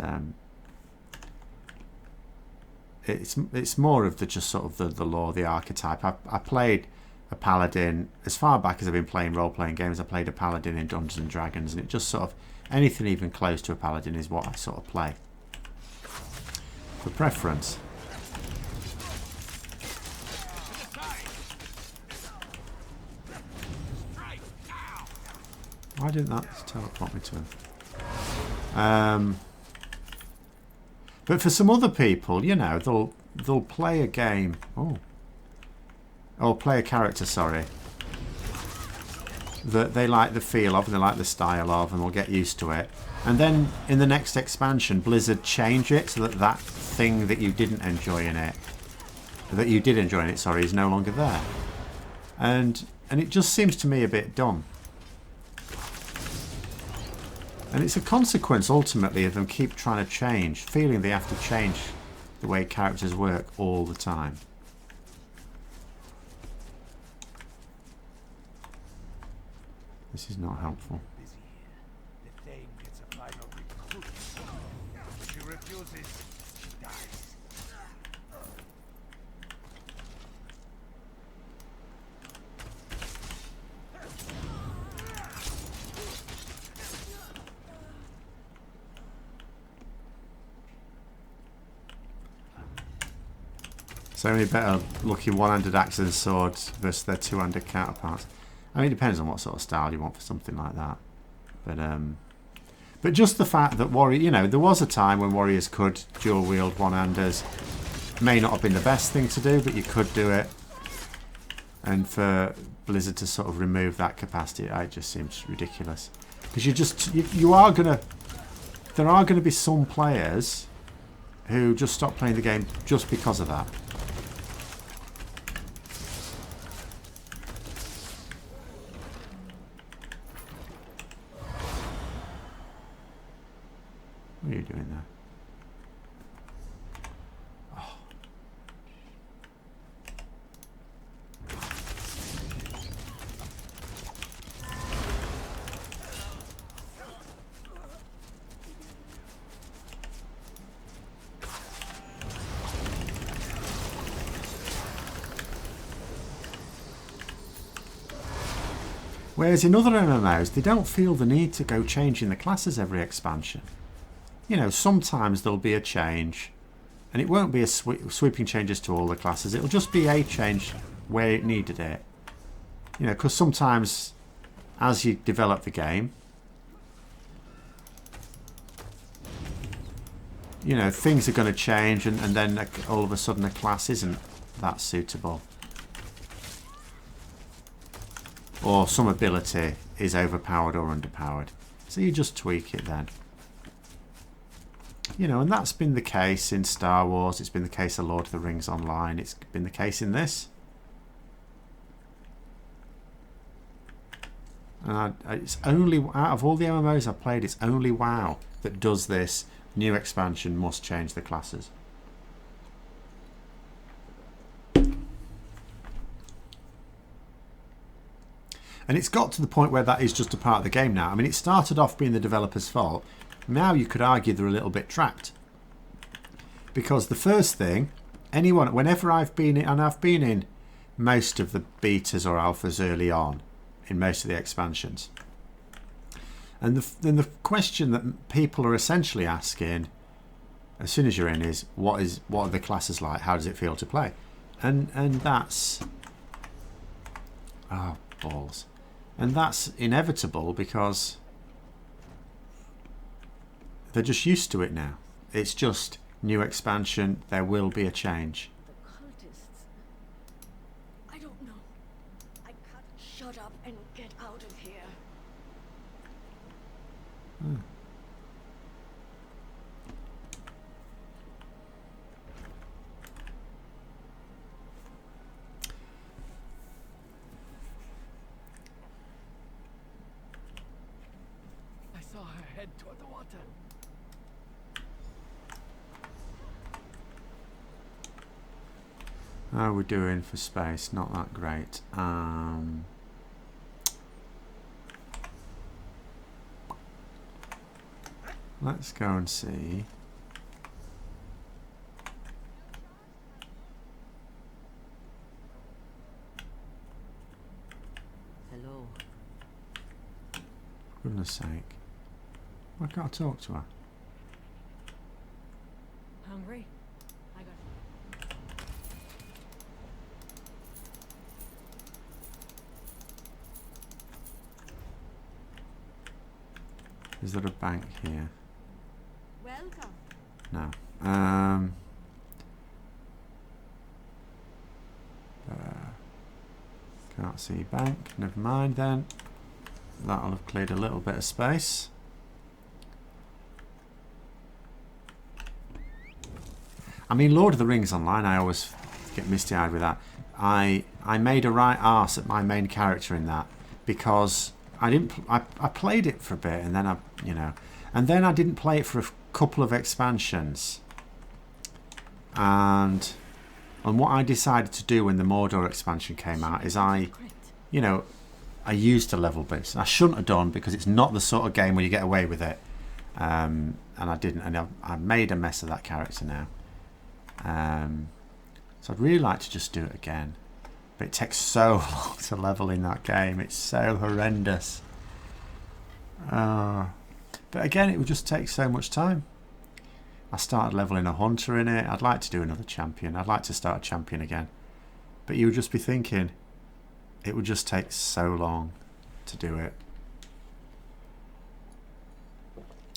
more of the just sort of the lore, the archetype. I played a Paladin as far back as I've been playing role-playing games. I played a Paladin in Dungeons and Dragons, and it just sort of anything even close to a Paladin is what I sort of play for preference. Why didn't that teleport me to him? But for some other people, you know, they'll play a game. Play a character, sorry, that they like the feel of and they like the style of, and they'll get used to it. And then in the next expansion, Blizzard change it so that thing that you didn't enjoy in it that you did enjoy in it, sorry, is no longer there. And it just seems to me a bit dumb. And it's a consequence, ultimately, of them keep trying to change, feeling they have to change the way characters work all the time. This is not helpful. Busy here. The Thane gets a final recruit. If she refuses, she dies. So many better looking one-handed axes and swords versus their two-handed counterparts. I mean, it depends on what sort of style you want for something like that. But just the fact that warrior, you know, there was a time when warriors could dual wield one-handers. May not have been the best thing to do, but you could do it. And for Blizzard to sort of remove that capacity, it just seems ridiculous. Because you are gonna, there are gonna be some players who just stop playing the game just because of that. What are you doing there? Oh. Whereas in other MMOs, they don't feel the need to go changing the classes every expansion. You know, sometimes there'll be a change, and it won't be a sweeping changes to all the classes. It'll just be a change where it needed it. You know, because sometimes as you develop the game, you know, things are going to change, and then all of a sudden a class isn't that suitable. Or some ability is overpowered or underpowered. So you just tweak it then. You know, and that's been the case in Star Wars. It's been the case of Lord of the Rings Online. It's been the case in this. And it's only, out of all the MMOs I've played, it's only WoW that does this. New expansion must change the classes. And it's got to the point where that is just a part of the game now. I mean, it started off being the developer's fault. Now you could argue they're a little bit trapped. Because the first thing, whenever I've been in, and I've been in most of the betas or alphas early on, in most of the expansions. And then the question that people are essentially asking, as soon as you're in, is what are the classes like? How does it feel to play? And that's, oh, balls. And that's inevitable because they're just used to it now. It's just new expansion. There will be a change. The cultists. I don't know. I can't shut up and get out of here. I saw her head toward the water. How are we doing for space? Not that great. Let's go and see. Hello. Goodness sake. Why can't I talk to her? Hungry? I got. Is there a bank here? Welcome. No. Can't see bank. Never mind then. That'll have cleared a little bit of space. I mean, Lord of the Rings Online, I always get misty-eyed with that. I made a right arse at my main character in that because I played it for a bit and then I didn't play it for a couple of expansions. And what I decided to do when the Mordor expansion came out is I used a level boost. I shouldn't have done because it's not the sort of game where you get away with it. And I didn't, and I made a mess of that character now. So I'd really like to just do it again. But it takes so long to level in that game. It's so horrendous. But again, it would just take so much time. I started leveling a hunter in it. I'd like to do another champion. I'd like to start a champion again. But you would just be thinking, it would just take so long to do it.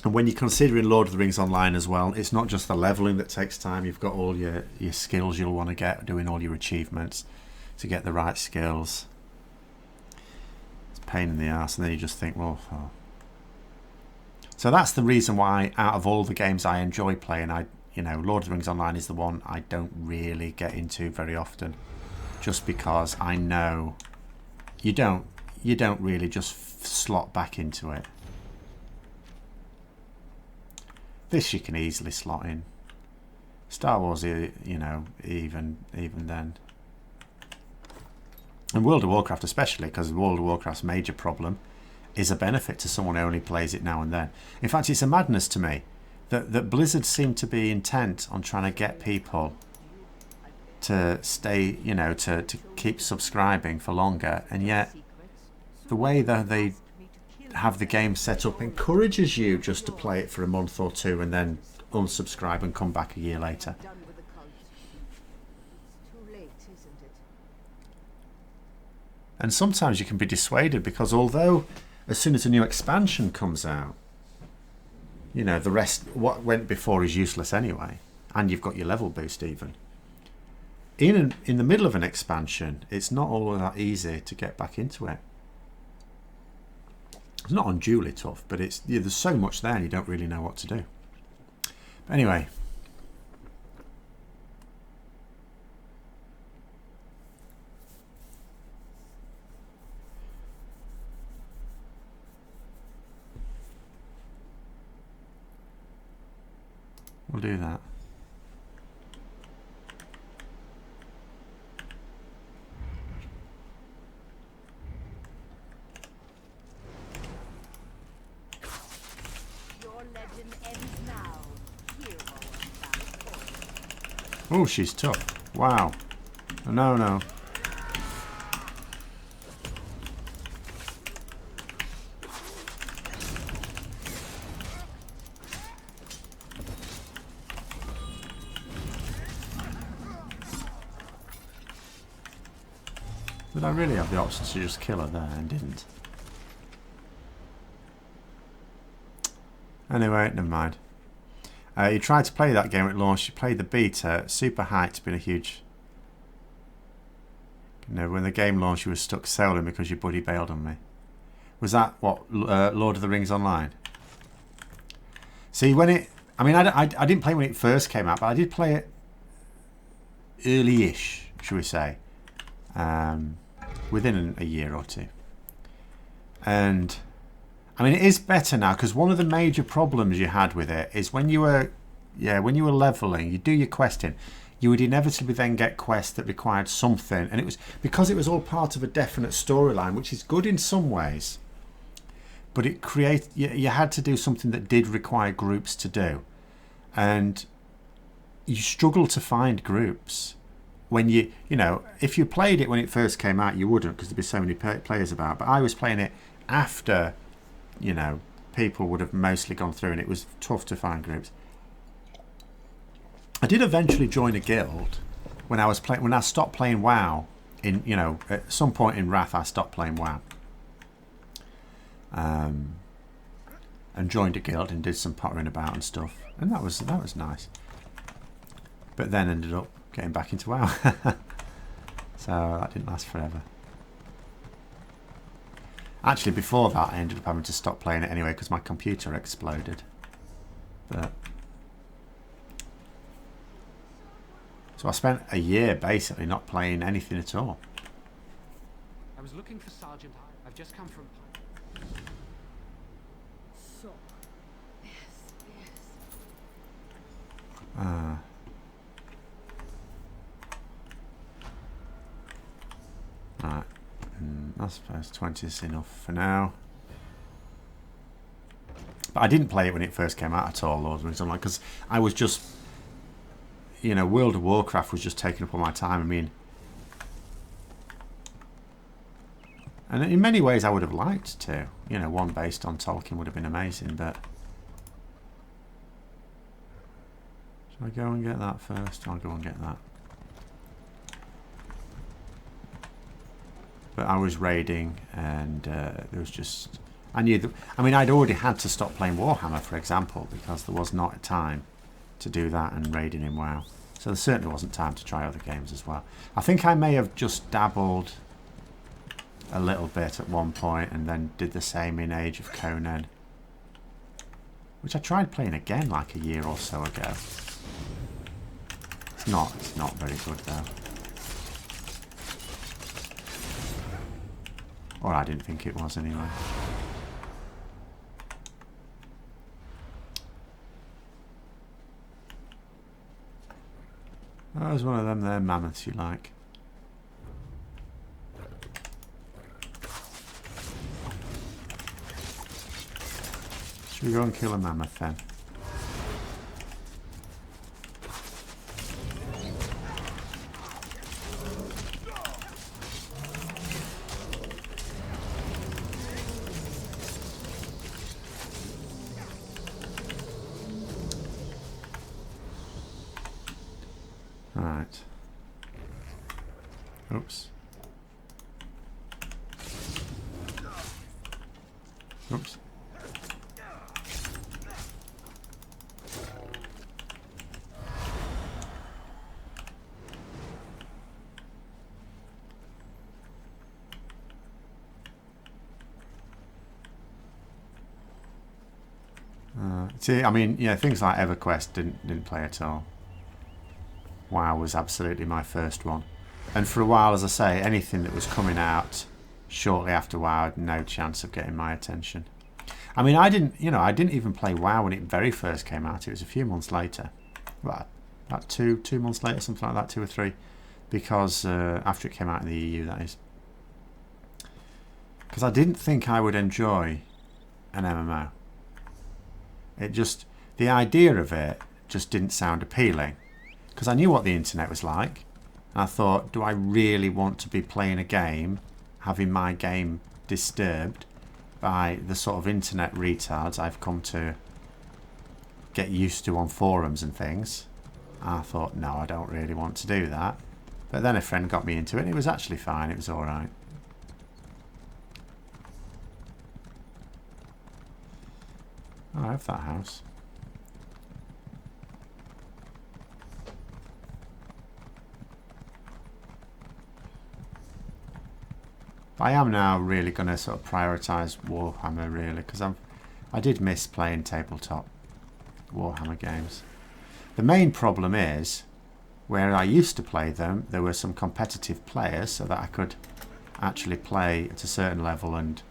And when you're considering Lord of the Rings Online as well, it's not just the leveling that takes time. You've got all your skills you'll want to get, doing all your achievements to get the right skills. It's a pain in the arse, and then you just think, well... Oh. So that's the reason why, out of all the games I enjoy playing, Lord of the Rings Online is the one I don't really get into very often, just because I know you don't really just slot back into it. This you can easily slot in. Star Wars, even then. And World of Warcraft especially, because World of Warcraft's major problem is a benefit to someone who only plays it now and then. In fact, it's a madness to me that Blizzard seem to be intent on trying to get people to stay, to keep subscribing for longer, and yet the way that they have the game set up encourages you just to play it for a month or two and then unsubscribe and come back a year later. And sometimes you can be dissuaded because although as soon as a new expansion comes out, the rest, what went before is useless anyway, and you've got your level boost even. In the middle of an expansion, it's not all that easy to get back into it. It's not unduly tough, but there's so much there and you don't really know what to do. But anyway. We'll do that. Oh, she's tough. Wow. No. Did I really have the option to just kill her there and didn't? Anyway, never mind. You tried to play that game at launch. You played the beta. Super hype's been a huge... when the game launched, you were stuck sailing because your buddy bailed on me. Was that, what, Lord of the Rings Online? See, when it... I didn't play it when it first came out, but I did play it early-ish, shall we say. Within a year or two. And... it is better now because one of the major problems you had with it is when you were leveling, you do your questing, you would inevitably then get quests that required something, and it was because it was all part of a definite storyline, which is good in some ways, but it you had to do something that did require groups to do, and you struggle to find groups when if you played it when it first came out, you wouldn't because there'd be so many players about. But I was playing it after. People would have mostly gone through and it was tough to find groups. I did eventually join a guild when I stopped playing WoW at some point in Wrath I stopped playing WoW. And joined a guild and did some pottering about and stuff. And that was nice. But then ended up getting back into WoW. So that didn't last forever. Actually, before that, I ended up having to stop playing it anyway because my computer exploded. But So I spent a year basically not playing anything at all. I was looking for Sergeant High. I've just come from... So, yes, yes. Right. I suppose 20 is enough for now. But I didn't play it when it first came out at all, Lord of the Rings Online, because I was just, you know, World of Warcraft was just taking up all my time. I mean, and in many ways I would have liked to. You know, one based on Tolkien would have been amazing, but... Shall I go and get that first? I'll go and get that. But I was raiding, and there was just... I knew that... I mean, I'd already had to stop playing Warhammer, for example, because there was not a time to do that and raiding in WoW. So there certainly wasn't time to try other games as well. I think I may have just dabbled a little bit at one point and then did the same in Age of Conan, which I tried playing again like a year or so ago. It's not very good though. Or I didn't think it was anyway. That was one of them there mammoths you like. Should we go and kill a mammoth then? Right. Oops. Oops. See, I mean, yeah, things like EverQuest didn't play at all. WoW was absolutely my first one, and for a while, as I say, anything that was coming out shortly after WoW had no chance of getting my attention. I mean, I didn't even play WoW when it very first came out. It was a few months later, about 2 months later, something like that, 2 or 3, because after it came out in the EU, that is. Because I didn't think I would enjoy an MMO. It just, the idea of it just didn't sound appealing. Because I knew what the internet was like. And I thought, do I really want to be playing a game, having my game disturbed by the sort of internet retards I've come to get used to on forums and things? I thought, no, I don't really want to do that. But then a friend got me into it, and it was actually fine. It was alright. Oh, I have that house. I am now really going to sort of prioritise Warhammer, really, because I did miss playing tabletop Warhammer games. The main problem is, where I used to play them, there were some competitive players, so that I could actually play at a certain level and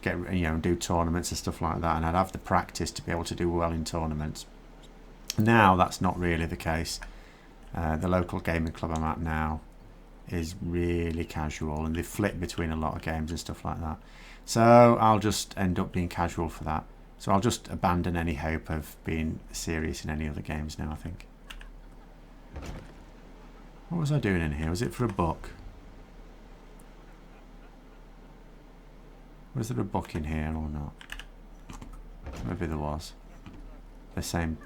get, you know, do tournaments and stuff like that, and I'd have the practice to be able to do well in tournaments. Now that's not really the case. The local gaming club I'm at now is really casual, and they flip between a lot of games and stuff like that. So I'll just end up being casual for that. So I'll just abandon any hope of being serious in any other games now, I think. What was I doing in here? Was it for a book? Was there a book in here or not? Maybe there was. The same.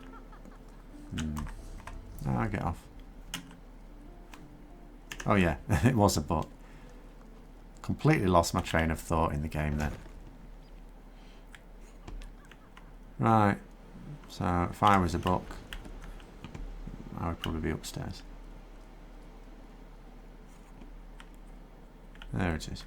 No, I'll get off. Oh yeah, it was a book. Completely lost my train of thought in the game then. Right. So if I was a book, I would probably be upstairs. There it is.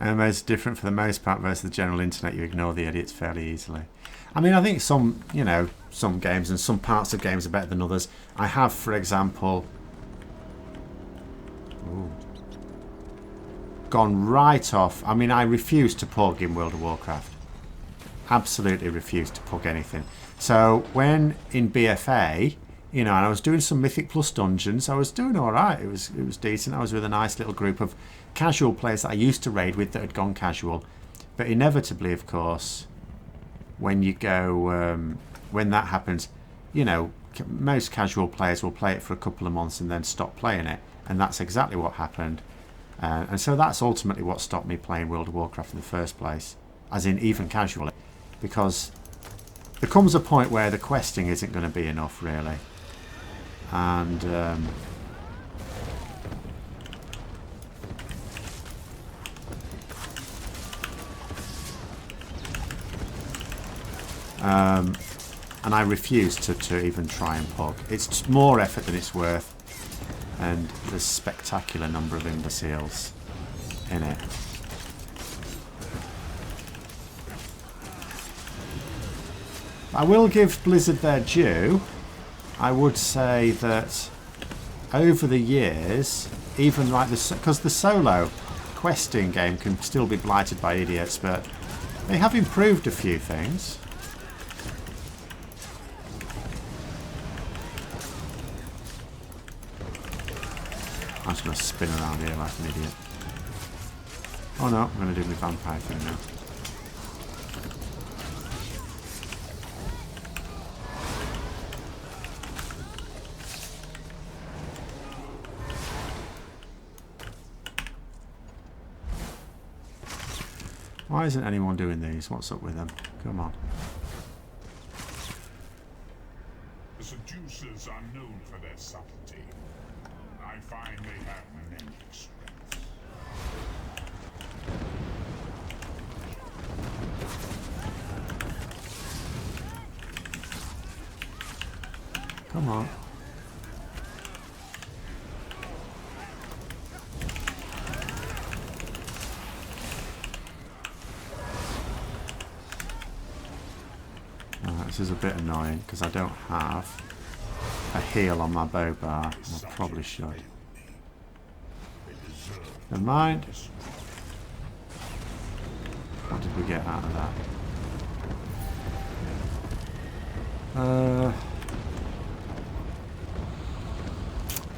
MMOs are different for the most part versus the general internet. You ignore the idiots fairly easily. I mean, I think some, you know, some games and some parts of games are better than others. I have, for example, gone right off. I mean, I refuse to pug in World of Warcraft. Absolutely refuse to pug anything. So when in BFA, you know, and I was doing some Mythic Plus dungeons, I was doing all right. It was decent. I was with a nice little group of casual players that I used to raid with that had gone casual. But inevitably, of course, when you go, when that happens, you know, most casual players will play it for a couple of months and then stop playing it. And that's exactly what happened. And so that's ultimately what stopped me playing World of Warcraft in the first place, as in even casually, because there comes a point where the questing isn't going to be enough, really. And and I refuse to even try and pug. It's more effort than it's worth, and there's a spectacular number of imbeciles in it. I will give Blizzard their due. I would say that over the years, even like because the solo questing game can still be blighted by idiots, but they have improved a few things. I'm just going to spin around here like an idiot. Oh no, I'm going to do my vampire thing now. Why isn't anyone doing these? What's up with them? Come on. The seducers are known for their subtlety. I find they have many strengths. Come on. This is a bit annoying because I don't have a heal on my bow bar. I probably should. Never mind. What did we get out of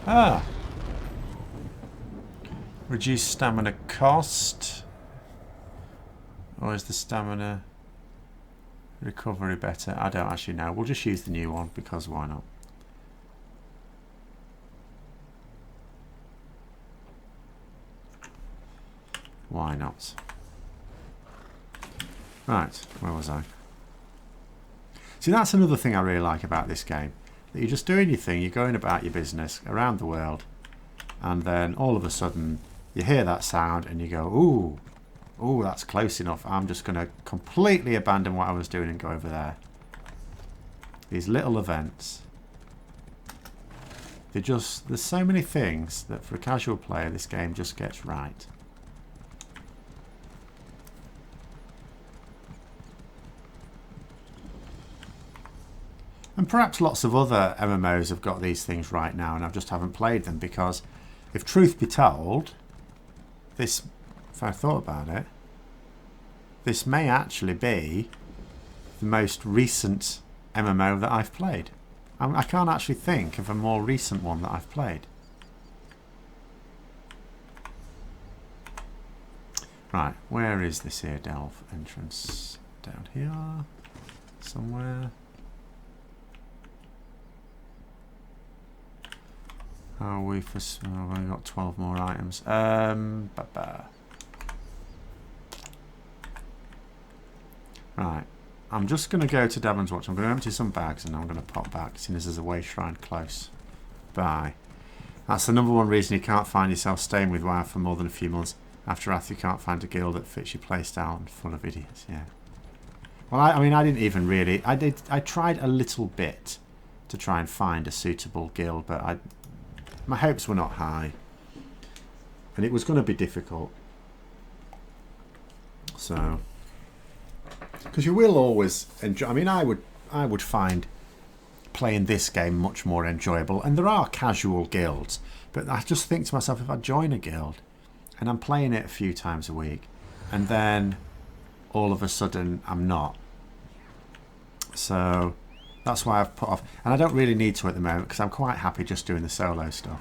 that? Reduce stamina cost. Or is the stamina recovery better? I don't actually know. We'll just use the new one because why not? Why not? Right, where was I? See, that's another thing I really like about this game. That you're just doing your thing, you're going about your business around the world, and then all of a sudden you hear that sound and you go, ooh, ooh, that's close enough. I'm just going to completely abandon what I was doing and go over there. These little events. There's so many things that for a casual player this game just gets right. And perhaps lots of other MMOs have got these things right now and I just haven't played them, because if truth be told, this, if I thought about it, this may actually be the most recent MMO that I've played. I can't actually think of a more recent one that I've played. Right, where is this here delve entrance? Down here, somewhere. How are we for? Oh, I've only got 12 more items. Right, I'm just going to go to Davon's Watch. I'm going to empty some bags and I'm going to pop back, seeing as there's a way shrine close by. That's the number one reason you can't find yourself staying with WoW for more than a few months. After Wrath, you can't find a guild that fits your playstyle and full of idiots. Yeah. Well, I mean, I didn't even really. I tried a little bit to try and find a suitable guild, but my hopes were not high, and it was going to be difficult. So, because you will always enjoy. I mean, I would find playing this game much more enjoyable. And there are casual guilds, but I just think to myself, if I join a guild and I'm playing it a few times a week, and then all of a sudden I'm not. So that's why I've put off, and I don't really need to at the moment because I'm quite happy just doing the solo stuff.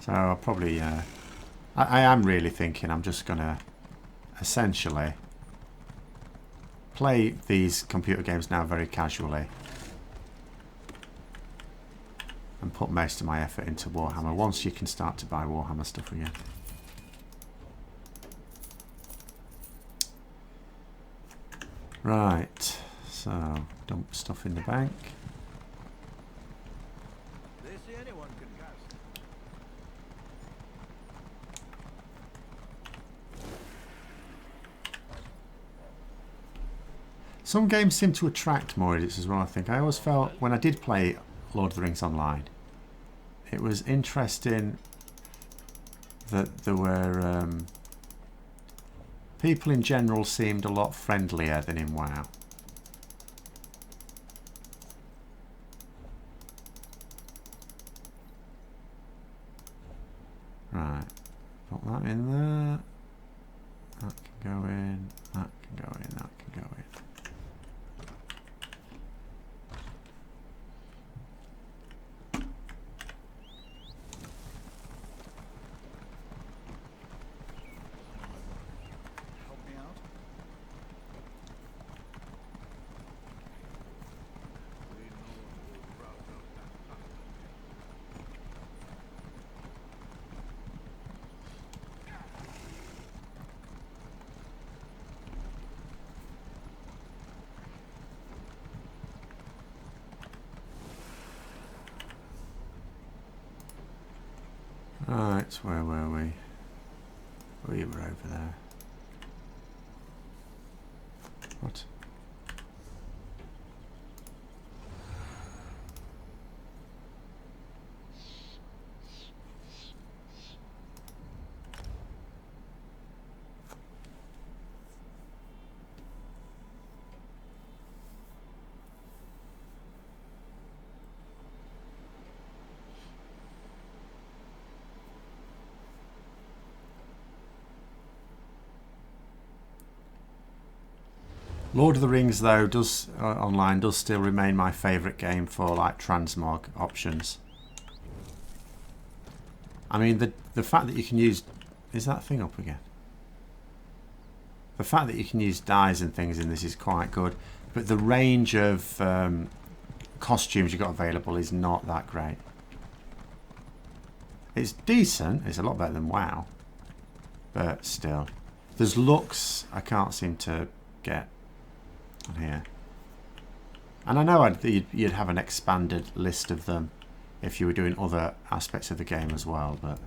So I'll probably, I am really thinking I'm just gonna essentially play these computer games now very casually and put most of my effort into Warhammer once you can start to buy Warhammer stuff again. Right, so dump stuff in the bank. They say anyone can cast. Some games seem to attract more idiots as well, I think. I always felt, when I did play Lord of the Rings Online, it was interesting that there were... people in general seemed a lot friendlier than in WoW. Right, put that in there. That can go in, that can go in, that can go in. Right, where were we? We were over there. What? Lord of the Rings, though, does online does still remain my favourite game for like transmog options. I mean, the fact that you can use, is that thing up again? The fact that you can use dyes and things in this is quite good, but the range of costumes you've got available is not that great. It's decent. It's a lot better than WoW, but still, there's looks I can't seem to get on here, and I know you'd have an expanded list of them if you were doing other aspects of the game as well, but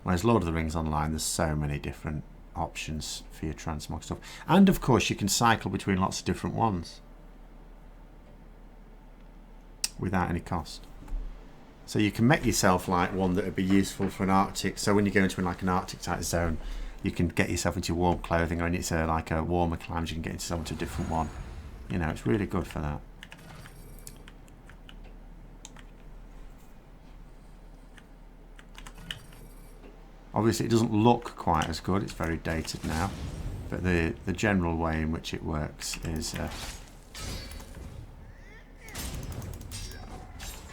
whereas Lord of the Rings Online, there's so many different options for your transmog stuff, and of course you can cycle between lots of different ones without any cost. So you can make yourself like one that would be useful for an Arctic. So when you go into like an Arctic type zone, you can get yourself into warm clothing, or it's like a warmer climate, you can get yourself into a different one. You know, it's really good for that. Obviously, it doesn't look quite as good. It's very dated now, but the general way in which it works is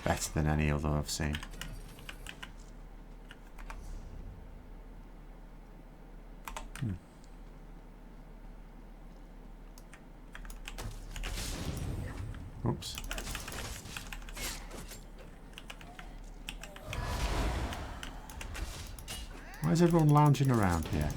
better than any other I've seen. Oops. Why is everyone lounging around here?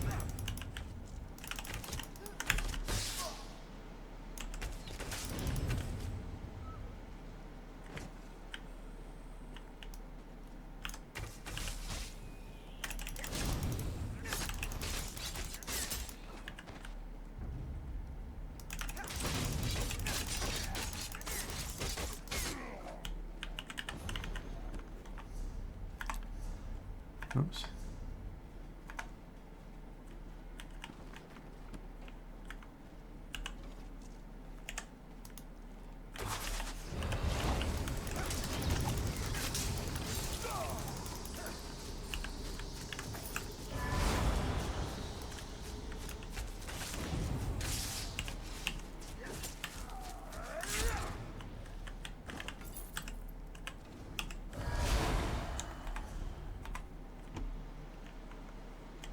Oops.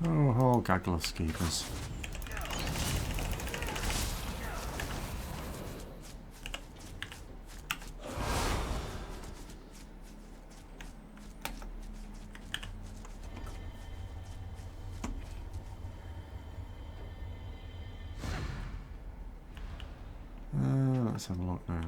Oh, Gaglos keepers. Let's have a look now.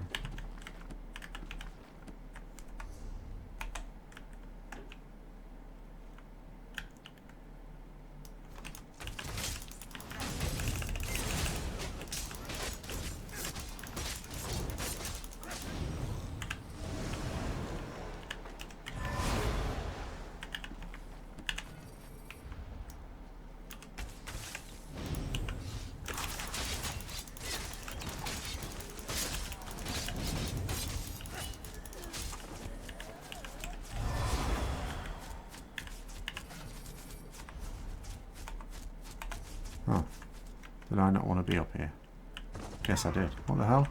Oh, did I not want to be up here? Yes, I did. What the hell?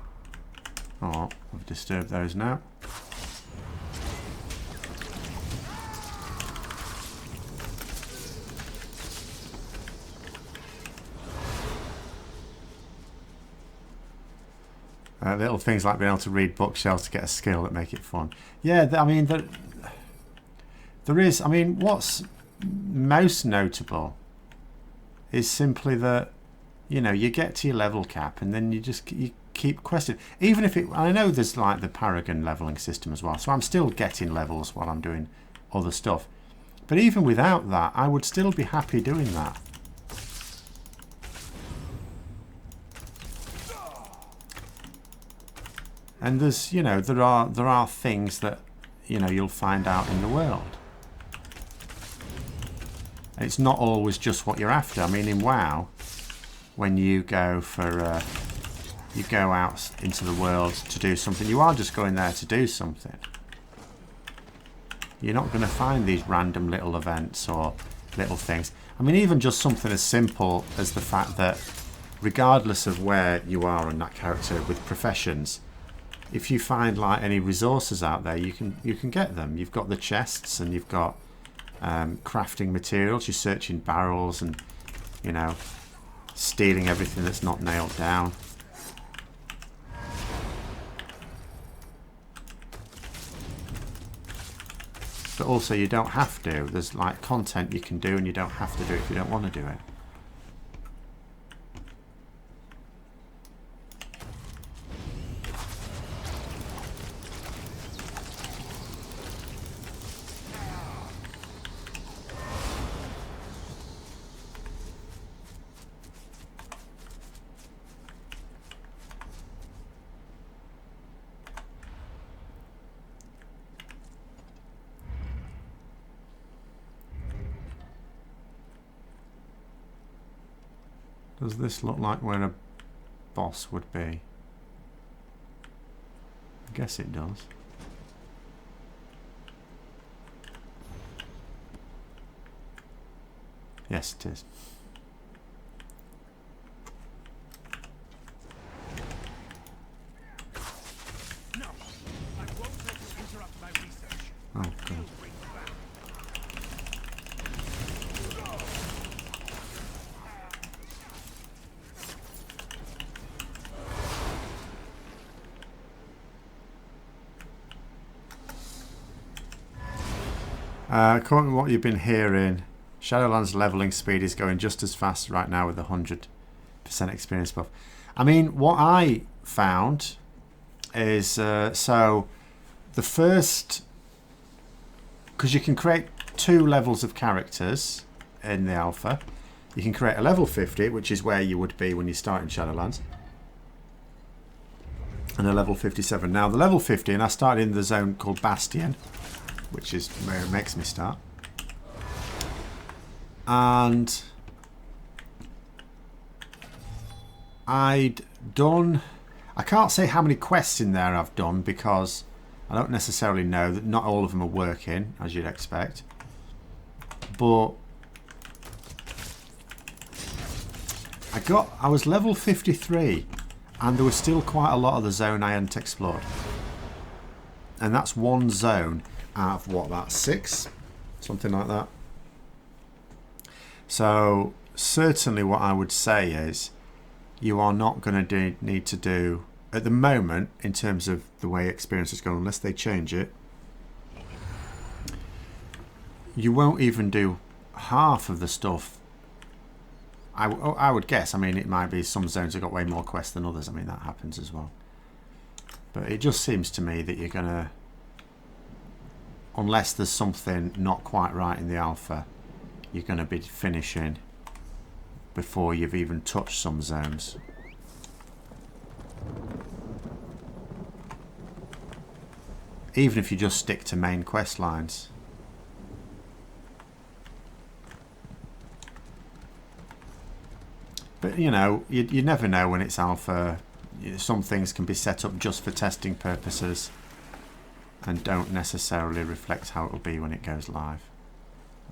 Oh, I've disturbed those now. Little things like being able to read bookshelves to get a skill that make it fun. Yeah, I mean, there is. I mean, what's most notable is simply that, you know, you get to your level cap and then you keep questing. Even if I know there's like the Paragon leveling system as well, so I'm still getting levels while I'm doing other stuff. But even without that, I would still be happy doing that. And there's, you know, there are things that, you know, you'll find out in the world. It's not always just what you're after. I mean, in WoW, when you go for you go out into the world to do something, you are just going there to do something. You're not going to find these random little events or little things. I mean, even just something as simple as the fact that regardless of where you are on that character with professions, if you find like any resources out there, you can get them. You've got the chests and you've got crafting materials. You're searching barrels and, you know, stealing everything that's not nailed down. But also you don't have to. There's like content you can do and you don't have to do it if you don't want to do it. Does this look like where a boss would be? I guess it does. Yes, it is. No, I won't let you interrupt my research. Oh, God. According to what you've been hearing, Shadowlands leveling speed is going just as fast right now with the 100% experience buff. I mean, what I found is, so the first, because you can create 2 levels of characters in the alpha. You can create a level 50, which is where you would be when you start in Shadowlands, and a level 57. Now the level 50, and I started in the zone called Bastion, which is where it makes me start. And I'd done, I can't say how many quests in there I've done because I don't necessarily know, that not all of them are working as you'd expect, but I was level 53 and there was still quite a lot of the zone I hadn't explored, and that's one zone out of what, about 6, something like that. So certainly what I would say is you are not going to need to do, at the moment, in terms of the way experience is going, unless they change it, you won't even do half of the stuff. I would guess. I mean, it might be some zones have got way more quests than others. I mean, that happens as well. But it just seems to me that you're going to, unless there's something not quite right in the alpha, you're going to be finishing before you've even touched some zones. Even if you just stick to main quest lines. But you know, you never know when it's alpha. Some things can be set up just for testing purposes and don't necessarily reflect how it will be when it goes live.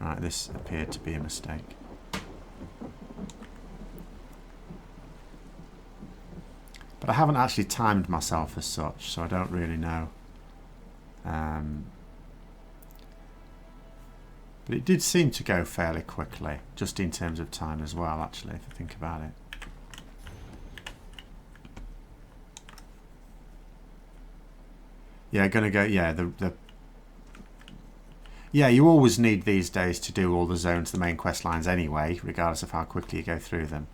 Right, this appeared to be a mistake. But I haven't actually timed myself as such, so I don't really know. But it did seem to go fairly quickly, just in terms of time as well, actually, if I think about it. Yeah, gonna go, yeah, yeah, you always need these days to do all the zones, the main quest lines anyway, regardless of how quickly you go through them.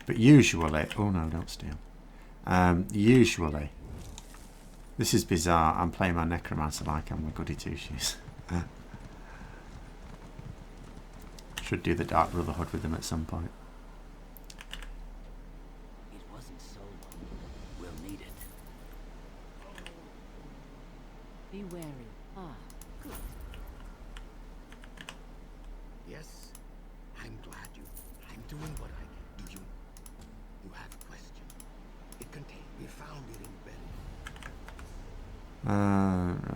But usually, oh no, don't steal. Usually, this is bizarre, I'm playing my Necromancer like I'm a goody two-shoes. Should do the Dark Brotherhood with them at some point. It wasn't so long. We'll need it. Be wary. Ah, good. Yes, I'm glad I'm doing what I can. Do you? You have a question. It contained. We found it in bed.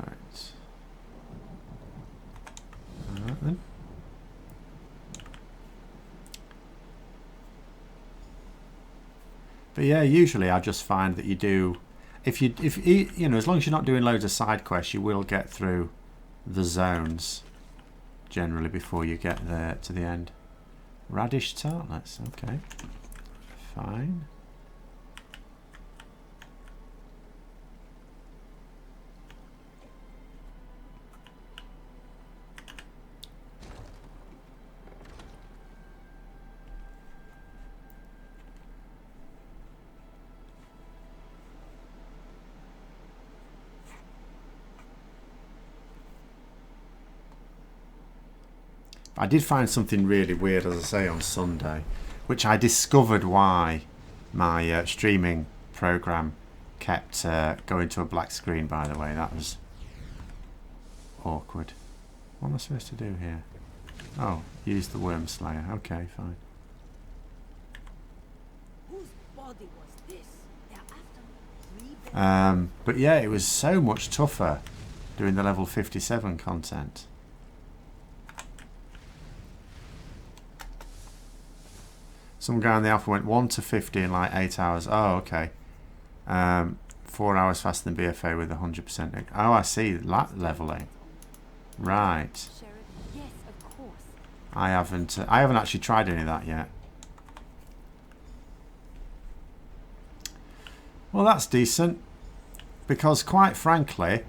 Right. Alright then. But yeah, usually I just find that you do, if you know, as long as you're not doing loads of side quests, you will get through the zones generally before you get there to the end. Radish tartlets, okay, fine. I did find something really weird, as I say, on Sunday, which I discovered why my streaming program kept going to a black screen, by the way. That was awkward. What am I supposed to do here? Oh, use the Worm Slayer. Okay, fine. Whose body was this? They're after me. But yeah, it was so much tougher doing the level 57 content. Some guy in the alpha went 1 to 50 in like 8 hours. Oh, okay. 4 hours faster than BFA with 100%. Oh, I see. Leveling. Right. Yes, of course. I haven't actually tried any of that yet. Well, that's decent. Because quite frankly,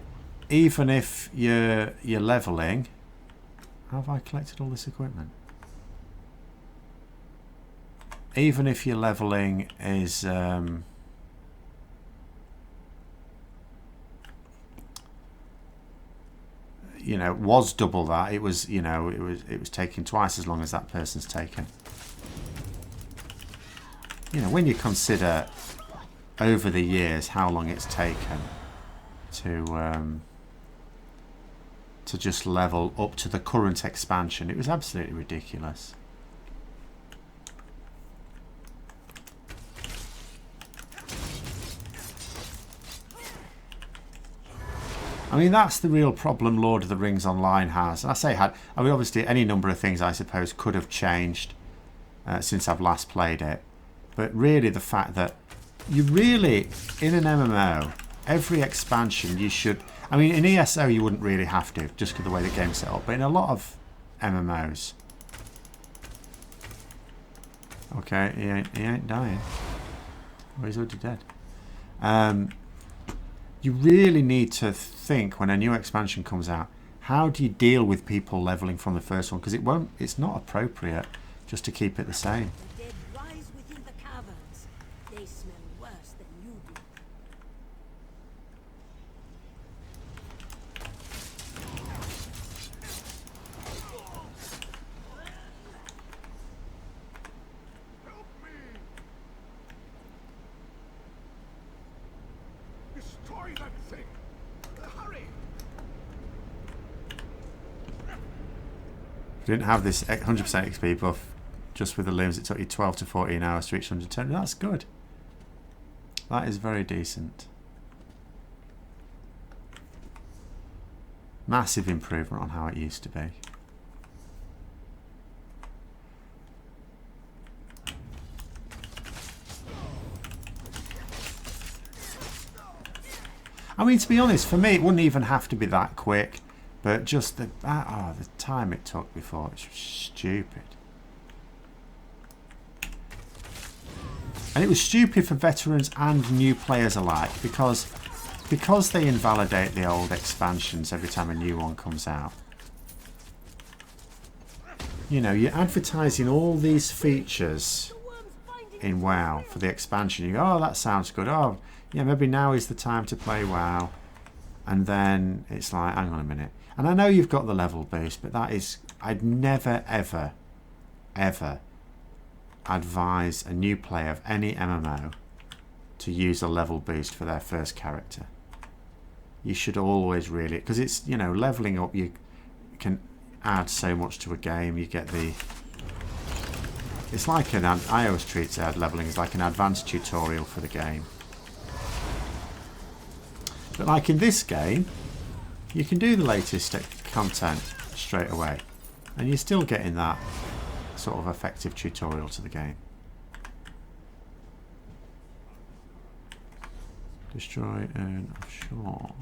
even if you're leveling, how have I collected all this equipment? Even if your leveling is you know, was double that, it was, you know, it was taking twice as long as that person's taken. You know, when you consider over the years how long it's taken to just level up to the current expansion, it was absolutely ridiculous. I mean, that's the real problem Lord of the Rings Online has. And I say had, I mean, obviously any number of things I suppose could have changed since I've last played it. But really the fact that you really, in an MMO, every expansion you should... I mean, in ESO you wouldn't really have to, just because of the way the game's set up. But in a lot of MMOs... Okay, he ain't dying. Oh, he's already dead. You really need to think when a new expansion comes out, how do you deal with people leveling from the first one? Because it's not appropriate just to keep it the same. The dead rise within the caverns. They smell worse than you do. Help me! Destroy that thing! Hurry! If you didn't have this 100% XP buff, just with the limbs, it took you 12 to 14 hours to reach 110. That's good. That is very decent. Massive improvement on how it used to be. I mean, to be honest, for me, it wouldn't even have to be that quick. But just the time it took before, it's stupid. And it was stupid for veterans and new players alike because they invalidate the old expansions every time a new one comes out. You know, you're advertising all these features in WoW for the expansion. You go, oh, that sounds good. Oh, yeah, maybe now is the time to play WoW. And then it's like, hang on a minute. And I know you've got the level boost, but that is... I'd never, ever, ever advise a new player of any MMO to use a level boost for their first character. You should always really... Because it's, you know, leveling up, you can add so much to a game. You get the... It's like an... I always treat leveling as like an advanced tutorial for the game. But like in this game, you can do the latest content straight away. And you're still getting that sort of effective tutorial to the game. Destroy an offshore.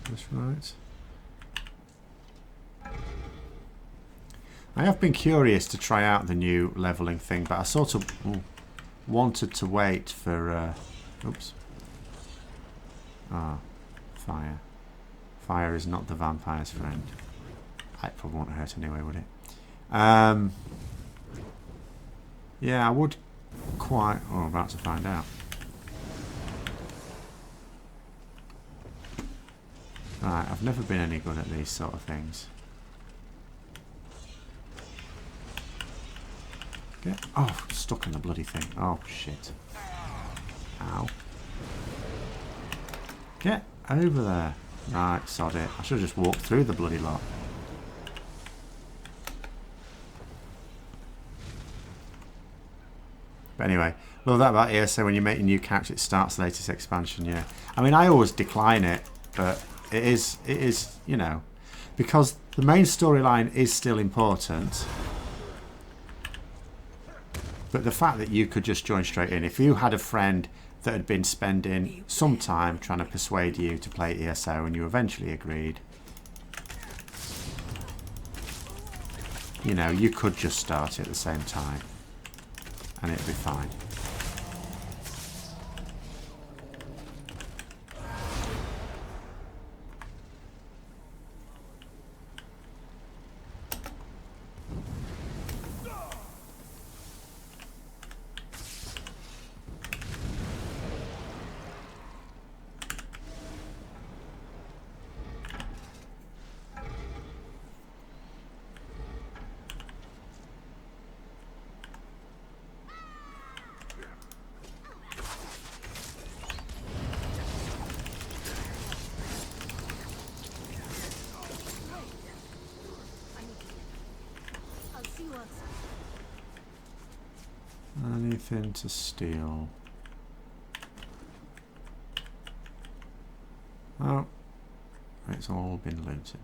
That's right. I have been curious to try out the new leveling thing, but I sort of wanted to wait for... oops. Ah, fire. Fire is not the vampire's friend. It probably won't hurt anyway, would it? Yeah, I would quite... Oh, I'm about to find out. Right, I've never been any good at these sort of things. Get... Oh, stuck in the bloody thing. Oh, shit. Ow. Get over there. Right, sod it. I should have just walked through the bloody lot. But anyway, love that about ESO. When you make a new character, it starts the latest expansion, yeah. I mean, I always decline it, but it is, you know, because the main storyline is still important. But the fact that you could just join straight in, if you had a friend that had been spending some time trying to persuade you to play ESO and you eventually agreed, you know, you could just start it at the same time and it'd be fine. Anything to steal? Oh, it's all been looted.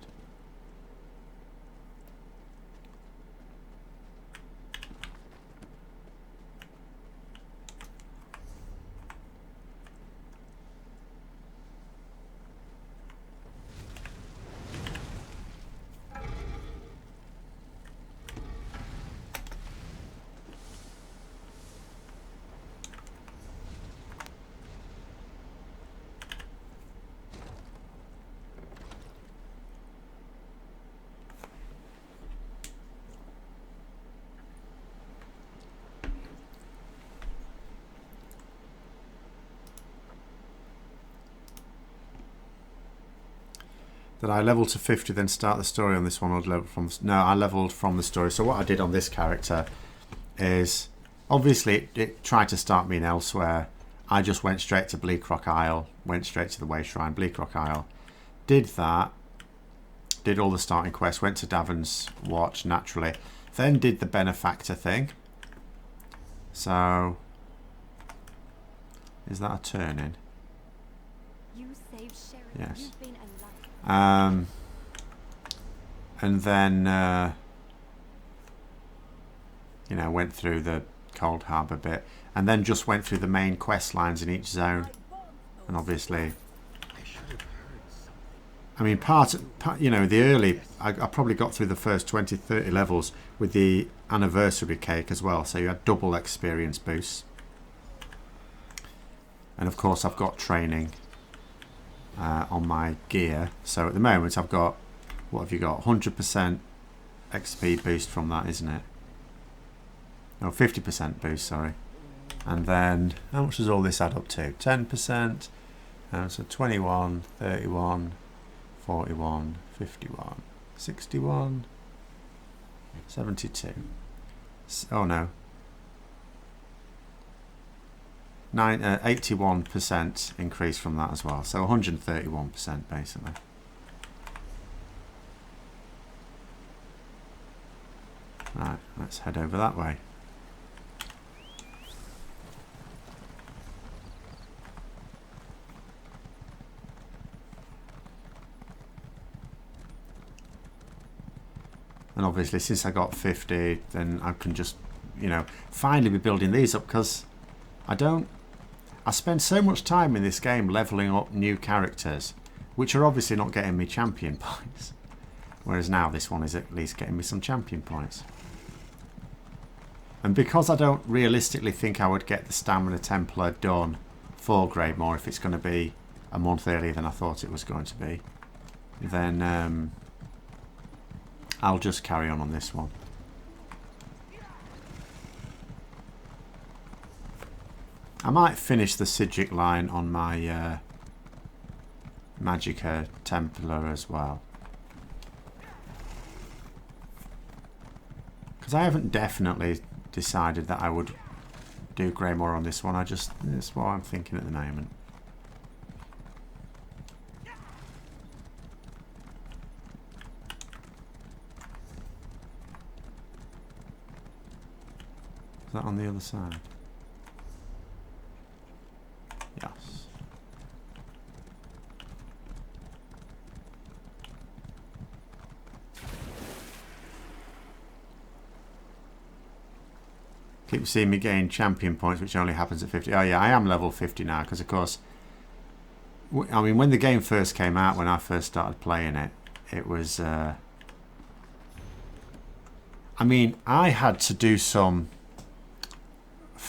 Did I level to 50 then start the story on this one, or level from? No, I leveled from the story. So what I did on this character is, obviously it tried to start me in Elsewhere. I just went straight to Bleakrock Isle, went straight to the Way Shrine, Bleakrock Isle, did that, did all the starting quests, went to Davon's Watch naturally, then did the Benefactor thing. So is that a turn in? You saved Sheriff. Yes. You've been alive. And then you know, went through the Cold Harbour bit, and then just went through the main quest lines in each zone. And obviously, I mean, part you know, the early, I probably got through the first 20-30 levels with the anniversary cake as well, so you had double experience boosts. And of course I've got training on my gear, so at the moment I've got, what have you got, 100% XP boost from that, isn't it? No, 50% boost, sorry. And then how much does all this add up to? 10%, so 21, 31, 41, 51, 61, 72. Oh no, 81% increase from that as well, so 131% basically. Right, let's head over that way. And obviously since I got 50, then I can just, you know, finally be building these up, because I spend so much time in this game leveling up new characters, which are obviously not getting me champion points. Whereas now this one is at least getting me some champion points. And because I don't realistically think I would get the Stamina Templar done for Greymoor if it's going to be a month earlier than I thought it was going to be, then I'll just carry on this one. I might finish the Sigic line on my Magicka Templar as well, because I haven't definitely decided that I would do Greymoor on this one. That's what I'm thinking at the moment. Is that on the other side? Yes. Keep seeing me gain champion points, which only happens at 50. Oh yeah, I am level 50 now, because of course, I mean, when the game first came out, when I first started playing it, it was I mean, I had to do some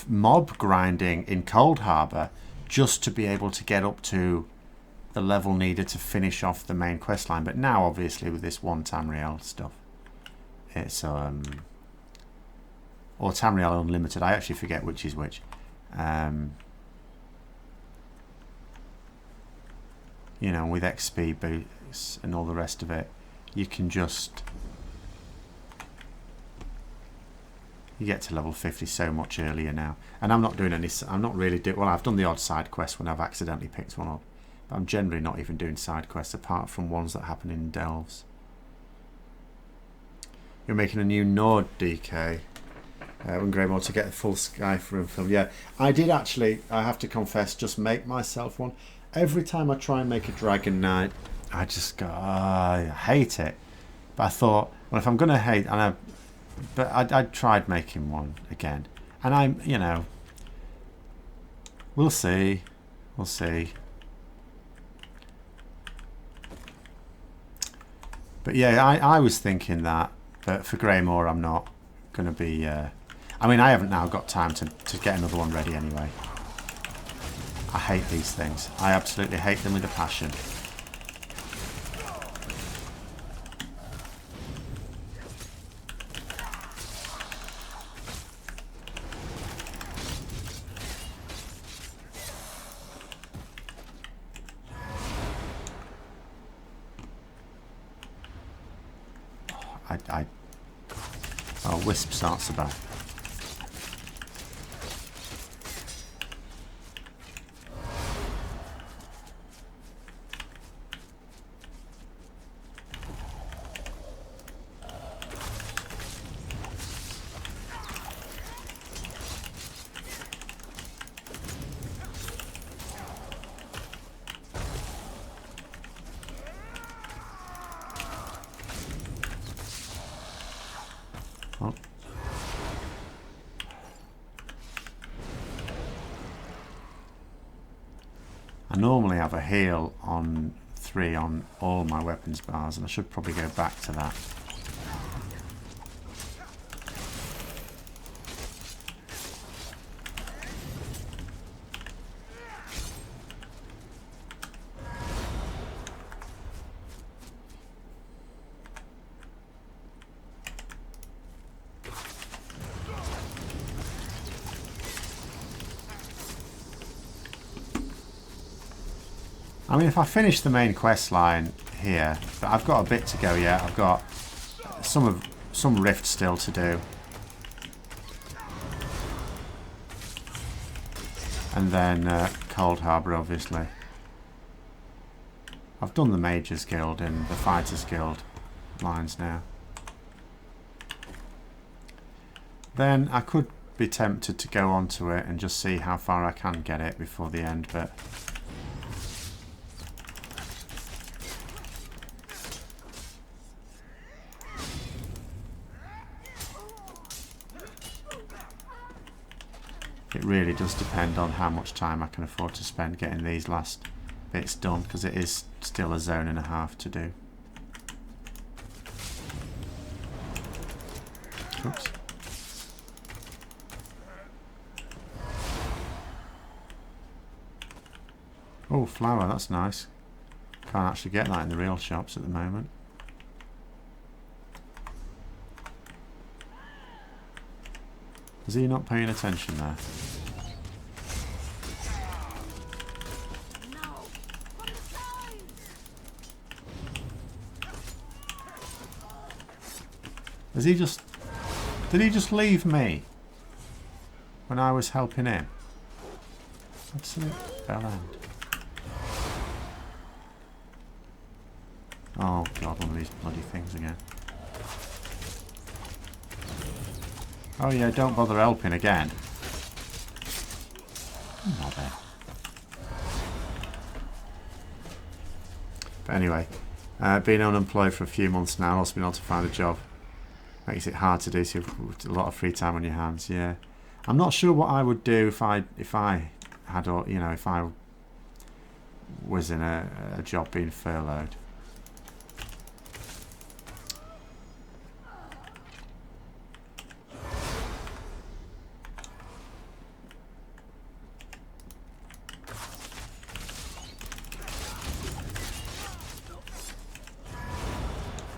mob grinding in Cold Harbour just to be able to get up to the level needed to finish off the main quest line. But now obviously with this one Tamriel stuff, it's or Tamriel Unlimited, I actually forget which is which, you know, with XP boosts and all the rest of it, you can just, you get to level 50 so much earlier now. And I'm not doing any, I'm not really doing, well, I've done the odd side quest when I've accidentally picked one up, but I'm generally not even doing side quests apart from ones that happen in delves. You're making a new Nord DK. When Greymoor to get a full Skyrim film. Yeah, I did actually, I have to confess, just make myself one. Every time I try and make a Dragon Knight, I just go, I hate it. But I thought, well, if I'm going to hate, I tried making one again. And I'm, you know, we'll see. We'll see. But yeah, I was thinking that. But for Greymoor, I'm not going to be... I mean, I haven't now got time to get another one ready anyway. I hate these things. I absolutely hate them with a passion. Oh, Wisp starts about. I normally have a heal on 3 on all my weapons bars, and I should probably go back to that. I mean, if I finish the main quest line here, but I've got a bit to go yet. I've got some rift still to do, and then Cold Harbour, obviously. I've done the Mages Guild and the Fighters Guild lines now. Then I could be tempted to go onto it and just see how far I can get it before the end, but. It really does depend on how much time I can afford to spend getting these last bits done, because it is still a zone and a half to do. Oops. Oh, flower, that's nice. Can't actually get that in the real shops at the moment. Is he not paying attention there? Is he just... Did he just leave me when I was helping him? Absolute bell end. Oh god, one of these bloody things again. Oh yeah, don't bother helping again. Not there. But anyway, being unemployed for a few months now, also been able to find a job. Makes it hard to do, so you've a lot of free time on your hands, yeah. I'm not sure what I would do if I had, you know, if I was in a job being furloughed.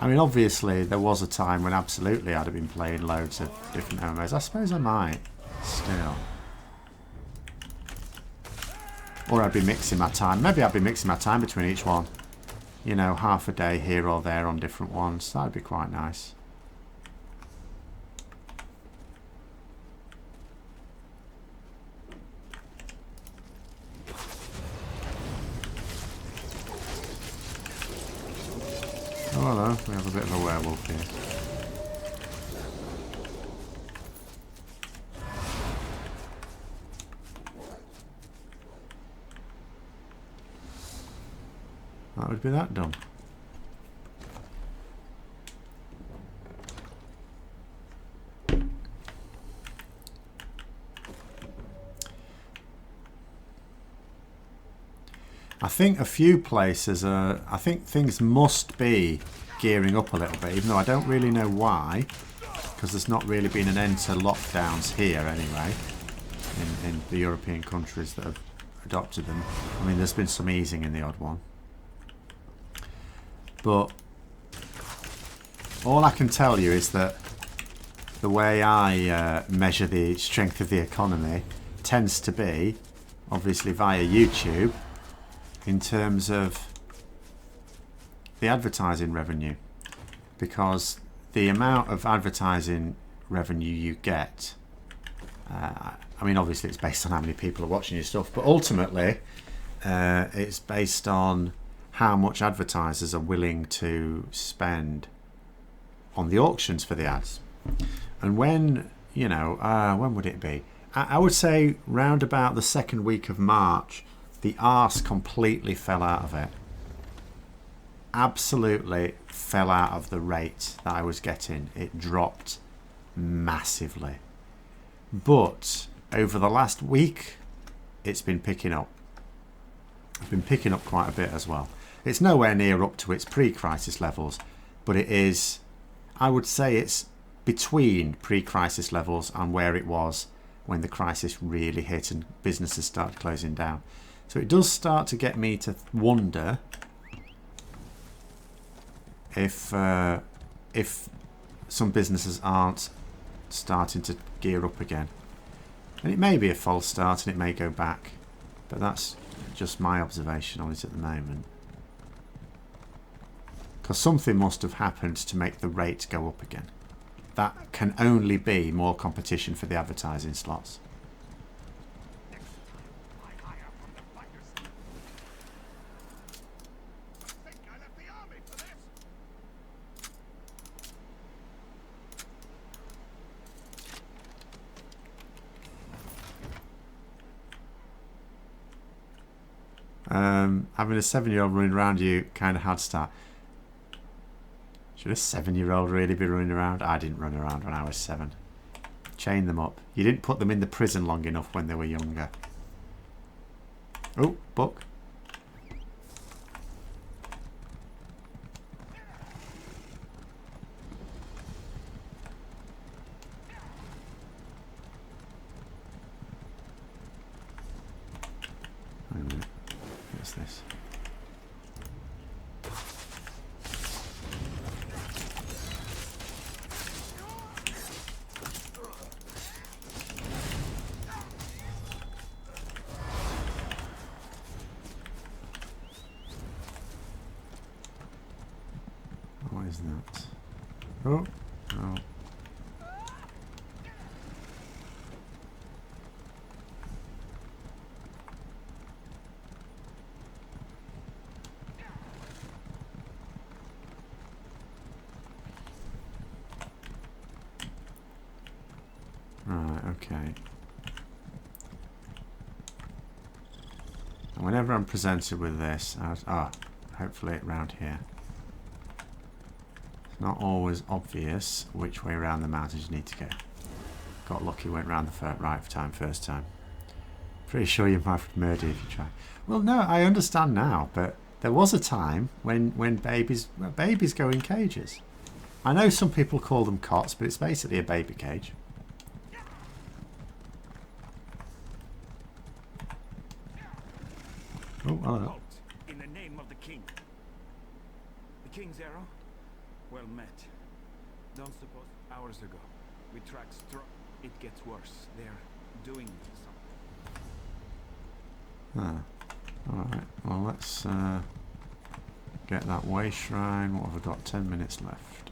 I mean, obviously, there was a time when absolutely I'd have been playing loads of different MMOs. I suppose I might, still. Or I'd be mixing my time. Maybe I'd be mixing my time between each one. You know, half a day here or there on different ones. That'd be quite nice. Oh hello, we have a bit of a werewolf here. that would be that done. I think a few places are, I think things must be gearing up a little bit, even though I don't really know why, because there's not really been an end to lockdowns here anyway, in the European countries that have adopted them. I mean, there's been some easing in the odd one. But all I can tell you is that the way I measure the strength of the economy tends to be, obviously via YouTube, in terms of the advertising revenue, because the amount of advertising revenue you get, I mean obviously it's based on how many people are watching your stuff, but ultimately it's based on how much advertisers are willing to spend on the auctions for the ads. And when, you know, when would it be? I would say round about the second week of March, the arse completely fell out of it. Absolutely fell out of the rate that I was getting. It dropped massively. But over the last week, it's been picking up. It's been picking up quite a bit as well. It's nowhere near up to its pre-crisis levels, but it is, I would say it's between pre-crisis levels and where it was when the crisis really hit and businesses started closing down. So it does start to get me to wonder if some businesses aren't starting to gear up again. And it may be a false start and it may go back, but that's just my observation on it at the moment. Because something must have happened to make the rate go up again. That can only be more competition for the advertising slots. Having a 7-year-old running around you kind of hard start. Should a 7-year-old really be running around? I didn't run around when I was 7. Chain them up. You didn't put them in the prison long enough when they were younger. Oh, book. Wait a minute. What's this? What is that? Oh, no. Right, okay. And whenever I'm presented with this, hopefully around here. It's not always obvious which way around the mountains you need to go. Got lucky, went round the right time first time. Pretty sure you might have murdered if you try. Well, no, I understand now, but there was a time when babies go in cages. I know some people call them cots, but it's basically a baby cage. Oh, hello. In the name of the king. The king's arrow? Well met. Don't suppose hours ago we tracked it gets worse. They're doing something. Alright, well let's get that way shrine. What have I got? 10 minutes left.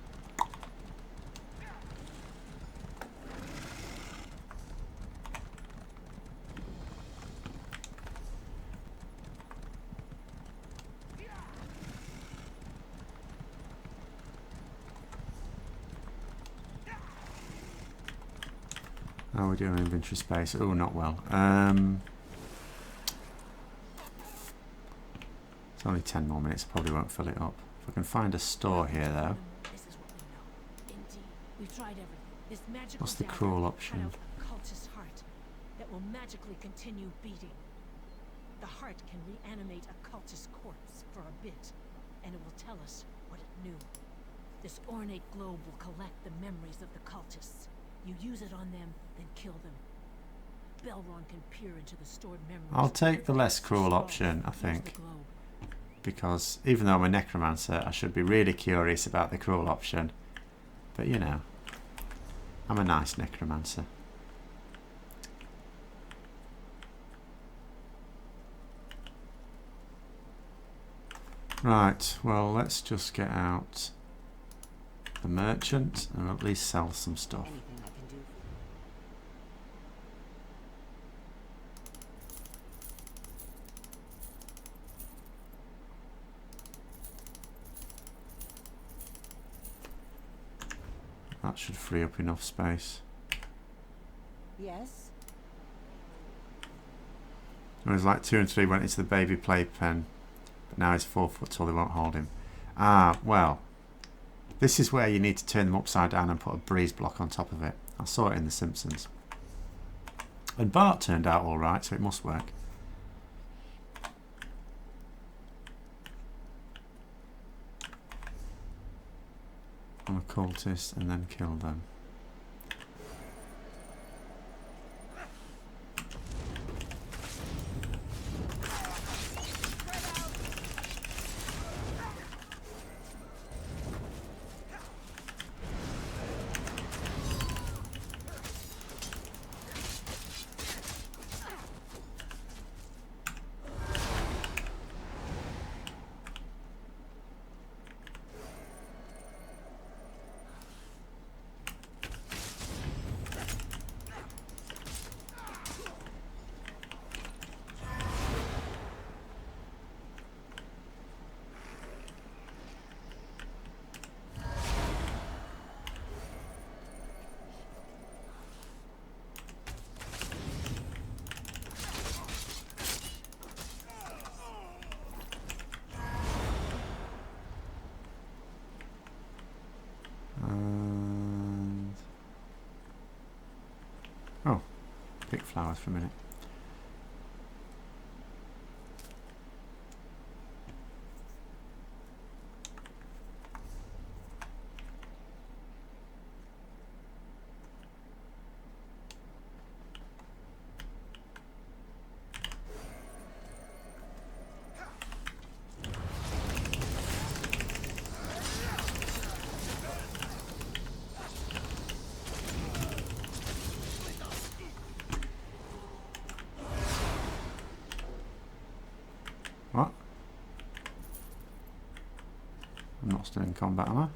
How are we doing inventory space? Oh, not well. It's only 10 more minutes, I probably won't fill it up. If I can find a store here though. This is what we know. Indeed, we've tried everything. This magical What's the dagger cruel cut option? out a cultist's heart that will magically continue beating. The heart can reanimate a cultist corpse for a bit, and it will tell us what it knew. This ornate globe will collect the memories of the cultists. You use it on them, then kill them. Belron can peer into the stored memories. I'll take the less cruel option, I Use think. the globe. Because even though I'm a necromancer, I should be really curious about the cruel option. But you know, I'm a nice necromancer. Right, well, let's just get out the merchant and at least sell some stuff. Anything I can do. That should free up enough space. Yes? It was like 2 and 3 went into the baby playpen, but now he's 4 foot tall, they won't hold him. Ah, well, this is where you need to turn them upside down and put a breeze block on top of it. I saw it in The Simpsons. And Bart turned out alright, so it must work. On a cultist and then kill them. And oh, pick flowers for a minute. What? I'm not still in combat, am I?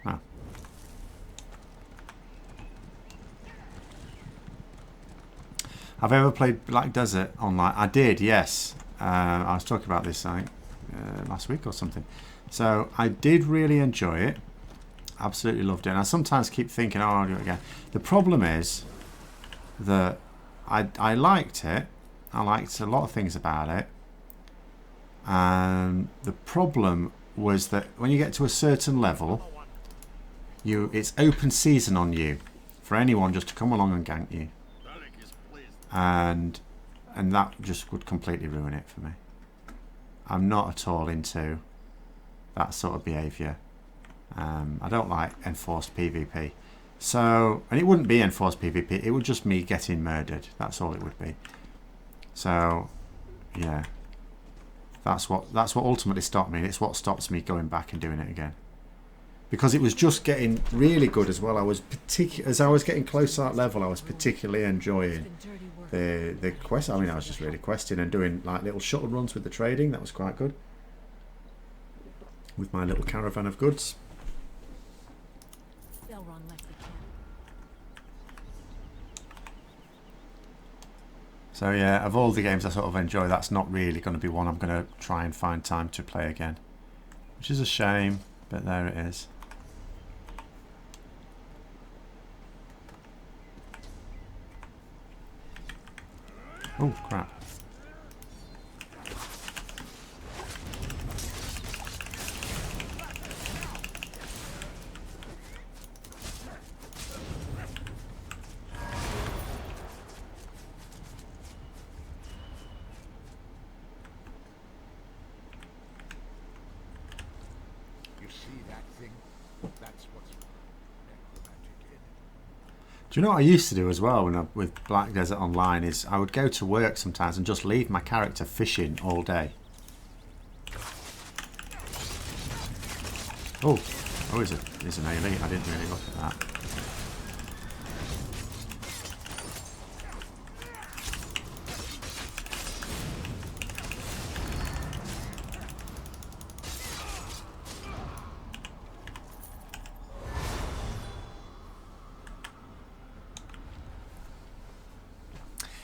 No. Have I ever played Black Desert online? I did, yes. I was talking about this, I think, last week or something. So I did really enjoy it. Absolutely loved it. And I sometimes keep thinking, oh, I'll do it again. The problem is that I liked it. I liked a lot of things about it. And the problem was that when you get to a certain level, it's open season on you for anyone just to come along and gank you, and that just would completely ruin it for me. I'm not at all into that sort of behaviour. I don't like enforced PvP. So, and it wouldn't be enforced PvP, it would just me getting murdered. That's all it would be. So, yeah. That's what ultimately stopped me. It's what stops me going back and doing it again. Because it was just getting really good as well. As I was getting close to that level, I was particularly enjoying the quest. I mean, I was just really questing and doing like little shuttle runs with the trading. That was quite good. With my little caravan of goods. So yeah, of all the games I sort of enjoy, that's not really going to be one I'm going to try and find time to play again. Which is a shame, but there it is. Oh, crap. That's what's necromantic in. Do you know what I used to do as well with Black Desert Online is I would go to work sometimes and just leave my character fishing all day. Oh, is an elite? I didn't really look at that.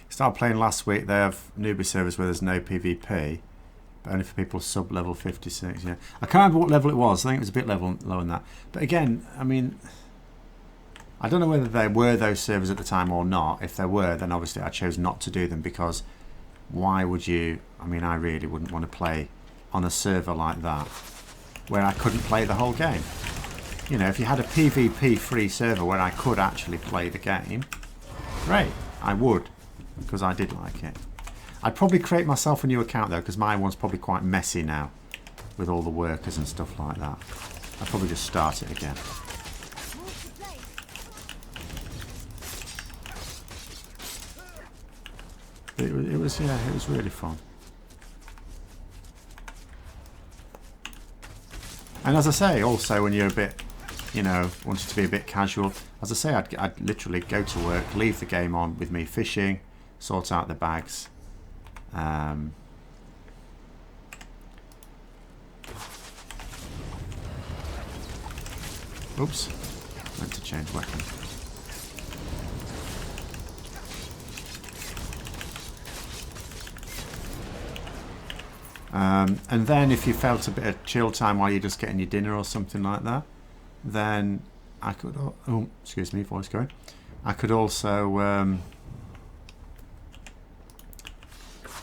Started playing last week. They have newbie servers where there's no PvP, but only for people sub level 56. Yeah, I can't remember what level it was. I think it was a bit lower than that. But again, I mean, I don't know whether there were those servers at the time or not. If there were, then obviously I chose not to do them, because why would you? I mean, I really wouldn't want to play on a server like that where I couldn't play the whole game. You know, if you had a PvP free server where I could actually play the game, great, I would. Because I did like it. I'd probably create myself a new account though, because my one's probably quite messy now with all the workers and stuff like that. I'd probably just start it again. It was really fun. And as I say, also when you're a bit, you know, wanted to be a bit casual, as I say, I'd literally go to work, leave the game on with me fishing, sort out the bags. Oops, meant to change weapon. And then if you felt a bit of chill time while you're just getting your dinner or something like that, then I could, oh, excuse me, voice going. I could also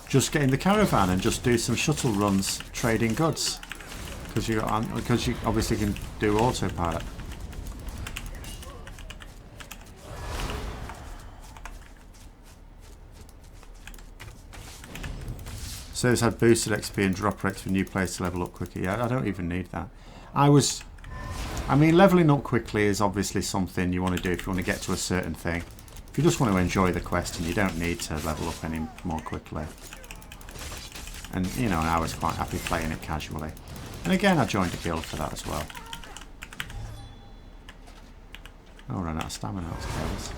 just get in the caravan and just do some shuttle runs trading goods, because you obviously can do autopilot. So it's had boosted XP and drop rates for new players to level up quicker. Yeah, I don't even need that. I mean, leveling up quickly is obviously something you want to do if you want to get to a certain thing. If you just want to enjoy the quest, and you don't need to level up any more quickly. And, you know, I was quite happy playing it casually. And again, I joined a guild for that as well. Oh, ran out of stamina, that was careless.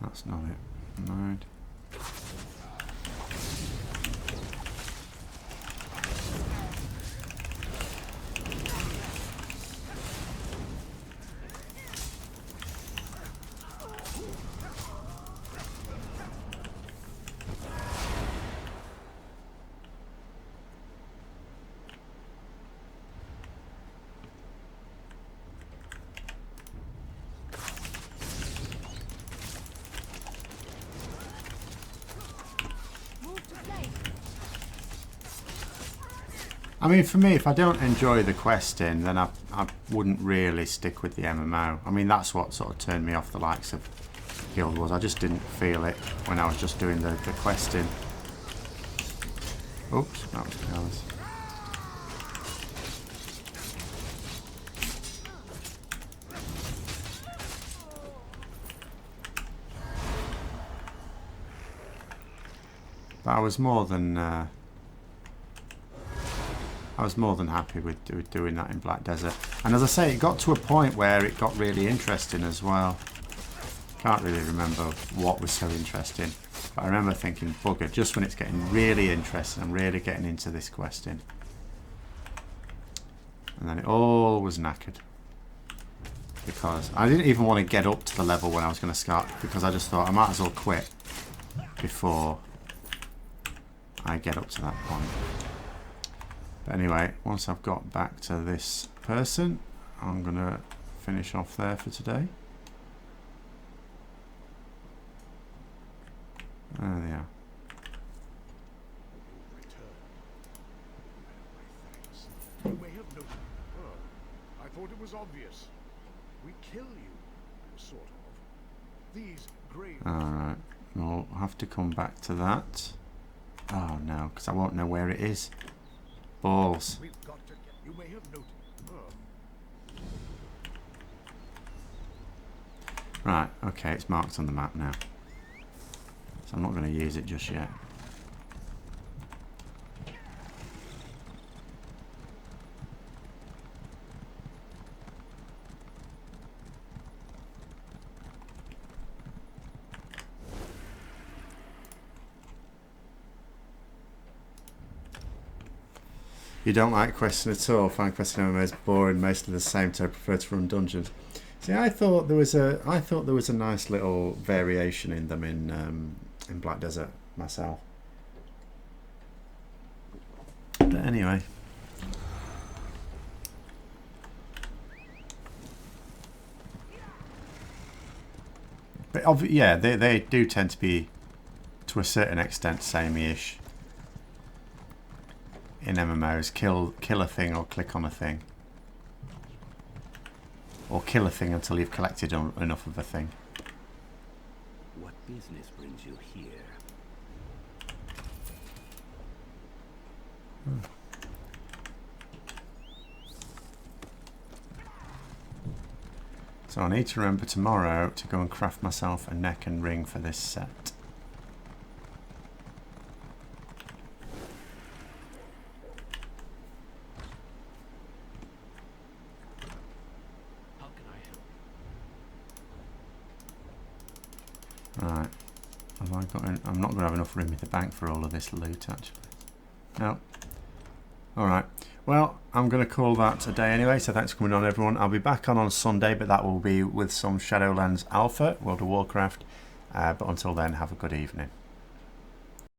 That's not it. Right. I mean, for me, if I don't enjoy the questing, then I wouldn't really stick with the MMO. I mean, that's what sort of turned me off the likes of guild was. I just didn't feel it when I was just doing the questing. Oops, that was careless. But I was more than happy with doing that in Black Desert. And as I say, it got to a point where it got really interesting as well. Can't really remember what was so interesting. But I remember thinking, bugger, just when it's getting really interesting, I'm really getting into this questing. And then it all was knackered. Because I didn't even want to get up to the level when I was going to start, because I just thought I might as well quit before I get up to that point. But anyway, once I've got back to this person, I'm going to finish off there for today. There they are. You may have noticed. Oh, I thought it was obvious. We kill you, sort of. These Greymoor. Alright, we'll have to come back to that. Oh no, because I won't know where it is. Balls. We've got to get. You may have noticed. Oh. Right, okay, it's marked on the map now. So I'm not going to use it just yet. You don't like questing at all? Find questing MMOs boring, mostly the same, so I prefer to run dungeons. See, I thought there was a nice little variation in them in Black Desert myself. But anyway. But yeah, they do tend to be, to a certain extent, samey-ish. In MMOs, kill a thing or click on a thing. Or kill a thing until you've collected enough of a thing. What business brings you here? So I need to remember tomorrow to go and craft myself a neck and ring for this set. Right, have I got in? I'm not going to have enough room in the bank for all of this loot actually. No. Alright, well I'm going to call that a day anyway, so thanks for coming on everyone. I'll be back on Sunday, but that will be with some Shadowlands Alpha, World of Warcraft, but until then have a good evening.